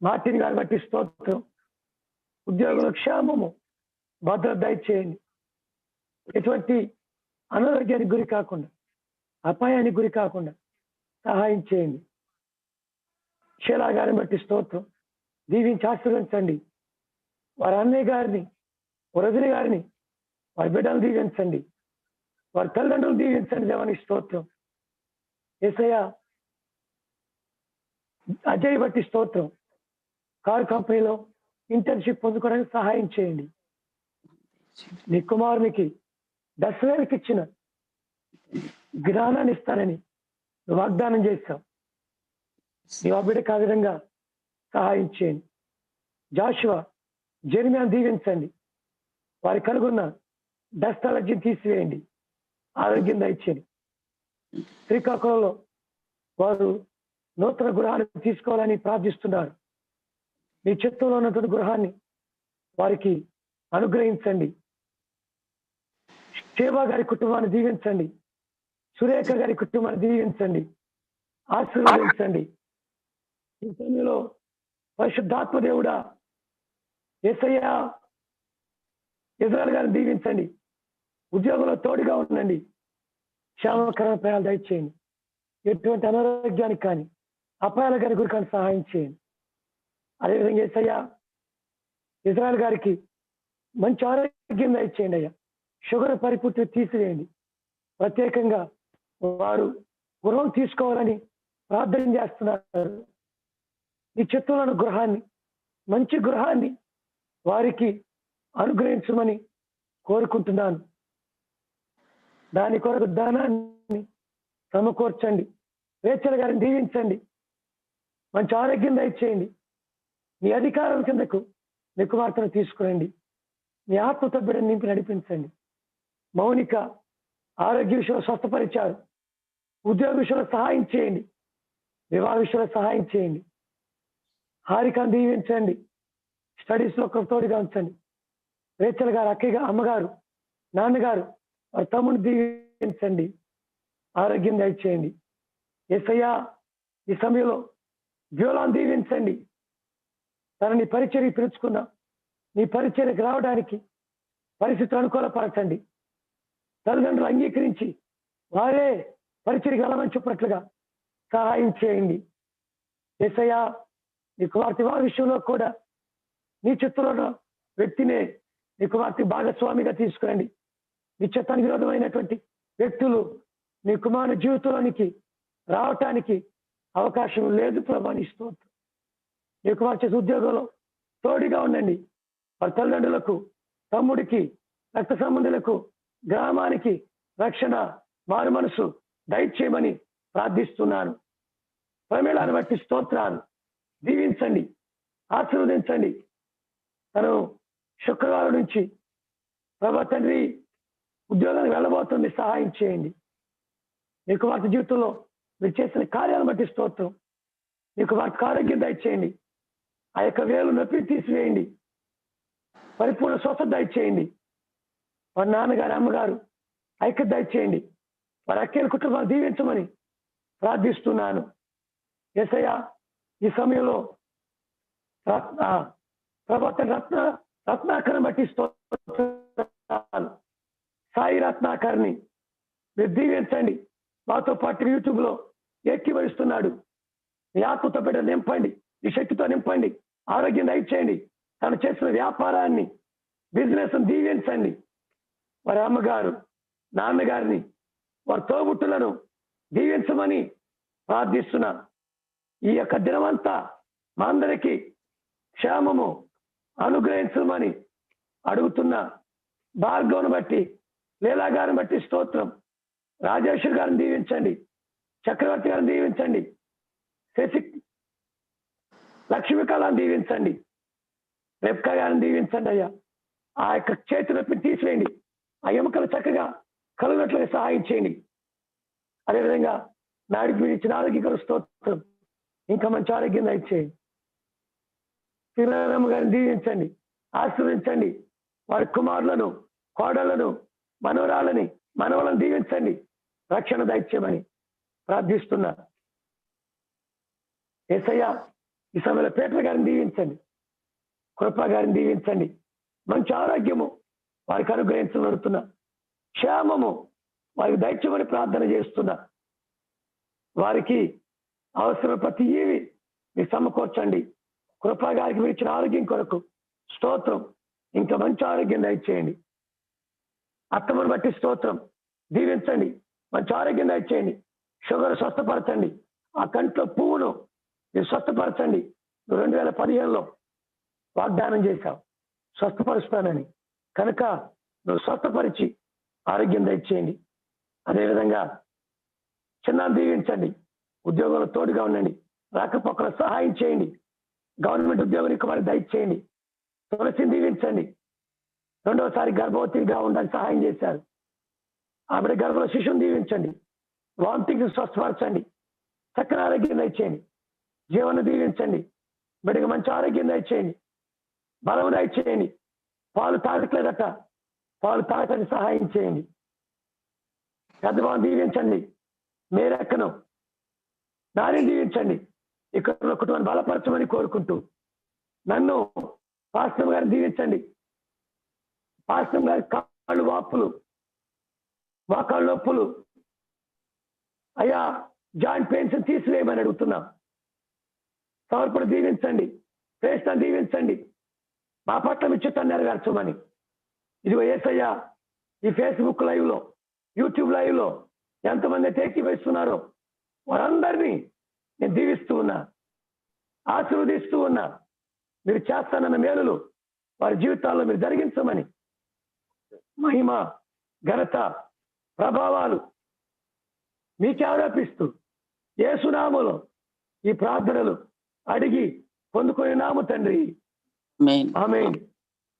మార్టిన్ గారిని బట్టి స్తోత్రం, ఉద్యోగుల క్షేమము భద్రత దయచేయండి. ఎటువంటి అనారోగ్యానికి గురి కాకుండా, అపాయానికి గురి కాకుండా సహాయం చేయండి. షీలా గారిని బట్టి స్తోత్రం, దీవించి ఆశీర్వదించండి. వారి అన్నయ్య గారిని, రజని గారిని, వారి బిడ్డలు దీవించండి, వారి తల్లిదండ్రులు దీవించండి. దేవానికి స్తోత్రం. యేసయ్య అజయ్ బట్టి స్తోత్రం, కారు కంపెనీలో ఇంటర్న్షిప్ పొందుకోవడానికి సహాయం చేయండి. నీ కుమారునికి దశవేలకు ఇచ్చిన జ్ఞానాన్ని ఇస్తానని నువ్వు వాగ్దానం చేస్తావు. నీవు ఆ బిడ్డకు ఆ విధంగా సహాయం చేయండి. జాషువా జెర్మియాను దీవించండి, వారి కలుగున్న డస్ట్ అలర్జీని తీసివేయండి, ఆరోగ్యం దయచేయండి. శ్రీకాకుళంలో వారు నూతన గృహాన్ని తీసుకోవాలని ప్రార్థిస్తున్నారు. మీ చిత్తంలో ఉన్నటువంటి గృహాన్ని వారికి అనుగ్రహించండి. శేవా గారి కుటుంబాన్ని దీవించండి, సురేఖ గారి కుటుంబాన్ని దీవించండి, ఆశీర్వదించండి. ఈ సమయంలో పరిశుద్ధాత్మ దేవుడా యేసయ్య ఇజ్రాయెల్ గారిని దీవించండి, ఉద్యోగంలో తోడుగా ఉండండి, క్షేమకరమైన ప్రయాణాలు దయచేయండి. ఎటువంటి అనారోగ్యానికి కానీ అపాయాల గారి గురి కానీ సహాయం చేయండి. అదేవిధంగా యేసయ్య ఇజ్రాయెల్ గారికి మంచి ఆరోగ్యం దయచేయండి అయ్యా. షుగర్ పరిపూర్తి తీసివేయండి. ప్రత్యేకంగా వారు గృహం తీసుకోవాలని ప్రార్థన చేస్తున్నారు. ఈ చిత్తంలోని గృహాన్ని, మంచి గృహాన్ని వారికి అనుగ్రహించమని కోరుకుంటున్నాను. దాని కొరకు ధనాన్ని సమకూర్చండి. రేచల్ గారిని దీవించండి, మంచి ఆరోగ్యం దయచేయండి. మీ అధికారం కిందకు మీ కుమార్తెను తీసుకురండి. మీ ఆత్మతో బిడ్డను నింపి నడిపించండి. మౌనిక ఆరోగ్య విషయంలో స్వస్థపరిచారు, ఉద్యోగ విషయంలో సహాయం చేయండి, వివాహ విషయంలో సహాయం చేయండి. హారికను దీవించండి, స్టడీస్ లో తోడుగా ఉంచండి. రేచల్ గారు అక్కయ్య అమ్మగారు, నాన్నగారు, వారి తమ్ముడిని దీవించండి, ఆరోగ్యం దయచేయండి. యేసయ్య ఈ సమయంలో వ్యూలాన్ని దీవించండి. తనని పరిచర్యకి పిలుచుకున్న నీ పరిచర్యకు రావడానికి పరిస్థితులు అనుకూలపరచండి. తల్లిదండ్రులు అంగీకరించి వారే పరిచర్యకి వెళ్ళమని చెప్పినట్లుగా సహాయం చేయండి. యేసయ్య నీ కుమార్తె విషయంలో కూడా నీ చిత్తంలో వ్యక్తినే నీ కుమార్తె భాగస్వామిగా తీసుకురండి. నిత్యత్వానికి విరోధమైనటువంటి వ్యక్తులు నీ కుమారుని జీవితంలోనికి రావటానికి అవకాశం లేదు ప్రభా. నీ స్తోత్రం. నీ కుమార్తె ఉద్యోగంలో తోడుగా ఉండండి. వారి తల్లిదండ్రులకు, తమ్ముడికి, రక్త సంబంధులకు, గ్రామానికి రక్షణ, మారు మనసు దయచేయమని ప్రార్థిస్తున్నాను. ప్రమేళాన్ని బట్టి స్తోత్రాలు. దీవించండి, ఆశీర్వదించండి. తను శుక్రవారం నుంచి ప్రభా తండ్రి ఉద్యోగానికి వెళ్ళబోతుంది, సహాయం చేయండి. నీ కుమార్తె జీవితంలో మీరు చేసిన కార్యాలను బట్టి స్తోత్రం. నీ కుమార్తెకు ఆరోగ్యం దయచేయండి. ఆ యొక్క వేలు నొప్పిని తీసివేయండి. పరిపూర్ణ స్వస్థత దయచేయండి. వారి నాన్నగారు, అమ్మగారు ఐక్యత దయచేయండి. వారి అక్కల కుటుంబాన్ని దీవించమని ప్రార్థిస్తున్నాను. యేసయ్య ఈ సమయంలో రత్నాకరని బట్టి స్తోత్రాలు. సాయి రత్నాకర్ని మీరు దీవించండి. మాతో పాటు యూట్యూబ్ లో ఏకీభవిస్తున్నాడు. మీ ఆత్మతో బిడ్డ నింపండి, మీ శక్తితో నింపండి, ఆరోగ్యం దయచేయండి. తను చేసిన వ్యాపారాన్ని, బిజినెస్ దీవించండి. వారి అమ్మగారు, నాన్నగారిని, వారి తోబుట్టులను దీవించమని ప్రార్థిస్తున్నా. ఈ యొక్క దినమంతా మా అందరికీ క్షేమము అనుగ్రహించమని అడుగుతున్నా. భార్గవను బట్టి, లీలా గారిని బట్టి స్తోత్రం. రాజేశ్వర్ గారిని దీవించండి, చక్రవర్తి గారిని దీవించండి, శశి లక్ష్మీకళని దీవించండి, రెప్కా గారిని దీవించండి. అయ్యా ఆ యొక్క చేతి నొప్పిని తీసివేయండి. ఆ ఎముకలు చక్కగా కలుగునట్లుగా సహాయం చేయండి. అదేవిధంగా నాడికి మీరు ఇచ్చిన ఆరోగ్యకర స్తోత్రం. ఇంకా మంచి ఆరోగ్యం దయచేయండి. తిరునారమ్మ గారిని దీవించండి, ఆశీర్వదించండి. వారి కుమారులను, కోడళ్లను, మనవరాలని, మనవలను దీవించండి. రక్షణ దయచేయమని ప్రార్థిస్తున్నా. యేసయ్య ఈ సమయంలో పేటర్ గారిని దీవించండి, కృప గారిని దీవించండి. మంచి ఆరోగ్యము వారికి అనుగ్రహించబడుతున్నా. క్షేమము వారికి దయచేయమని ప్రార్థన చేస్తున్నా. వారికి అవసరం ప్రతి ఏవి మీరు సమకూర్చండి. కృపా గారికి మీరు ఇచ్చిన ఆరోగ్యం కొరకు స్తోత్రం. ఇంకా మంచి ఆరోగ్యం దయచేయండి. అత్తమ్మను బట్టి స్తోత్రం. దీవించండి, మంచి ఆరోగ్యం దయచేయండి. షుగర్ స్వస్థపరచండి. ఆ కంట్లో పువ్వును మీరు స్వస్థపరచండి. నువ్వు 2015లో వాగ్దానం చేశావు స్వస్థపరుస్తానని. కనుక నువ్వు స్వస్థపరిచి ఆరోగ్యం దయచేయండి. అదేవిధంగా చిన్న దీవించండి. ఉద్యోగంలో తోడుగా ఉండండి. రాకపోకల సహాయం చేయండి. గవర్నమెంట్ ఉద్యోగానికి వారికి దయచేయండి. తులసిని దీవించండి. 2వసారి గర్భవతిగా ఉండడానికి సహాయం చేశారు. ఆవిడ గర్భంలో శిశువుని దీవించండి. వామిటింగ్ స్వస్థపరచండి. చక్కని ఆరోగ్యం దయచేయండి. జీవన దీవించండి. బిడ్డకి మంచి ఆరోగ్యం దయచేయండి. బలం దయచేయండి. పాలు తాగట్లేదట, పాలు తాగటానికి సహాయం చేయండి. పెద్దవాళ్ళని దీవించండి. మేరెక్కను దానిని దీవించండి. ఇక్కడ కుటుంబాన్ని బలపరచమని కోరుకుంటూ నన్ను పాస్టర్ గారిని దీవించండి. పాస్టర్ గారి కాళ్ళు వాపులు, మోకాళ్ళ నొప్పులు, అయ్యా జాయింట్ పెయిన్స్ తీసివేయమని అడుగుతున్నా. సమర్పణ దీవించండి. ప్రేష్ఠ దీవించండి. మా పట్ల మీ చిత్తాన్ని నెరవేర్చమని. ఇదిగో యేసయ్య ఈ ఫేస్బుక్ లైవ్ లో, యూట్యూబ్ లైవ్ లో ఎంతమంది ఏకీభవిస్తున్నారో వారందరినీ నేను దీవిస్తూ ఉన్నా, ఆశీర్వదిస్తూ ఉన్నా. మీరు చేస్తానన్న మేలులు వారి జీవితాల్లో మీరు జరిగించమని మహిమ, ఘనత, ప్రభావాలు మీకే ఆరోపిస్తూ యేసునామములో ఈ ప్రార్థనలు అడిగి పొందుకొని నాము తండ్రి, ఆమేన్.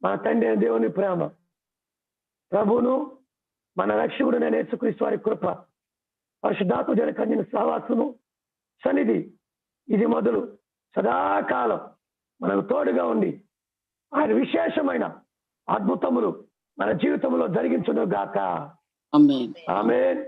మన తండ్రి అయిన దేవుని ప్రేమ, ప్రభువును మన రక్షకుడు నేను యేసుక్రీస్తు వారి కృప, పరిశుద్ధాత్మ జనకన్యన సహవాసము, సన్నిధి ఇది మొదలు సదాకాలం మనకు తోడుగా ఉండి ఆయన విశేషమైన అద్భుతములు మన జీవితంలో జరిగించును గాక. ఆమేన్.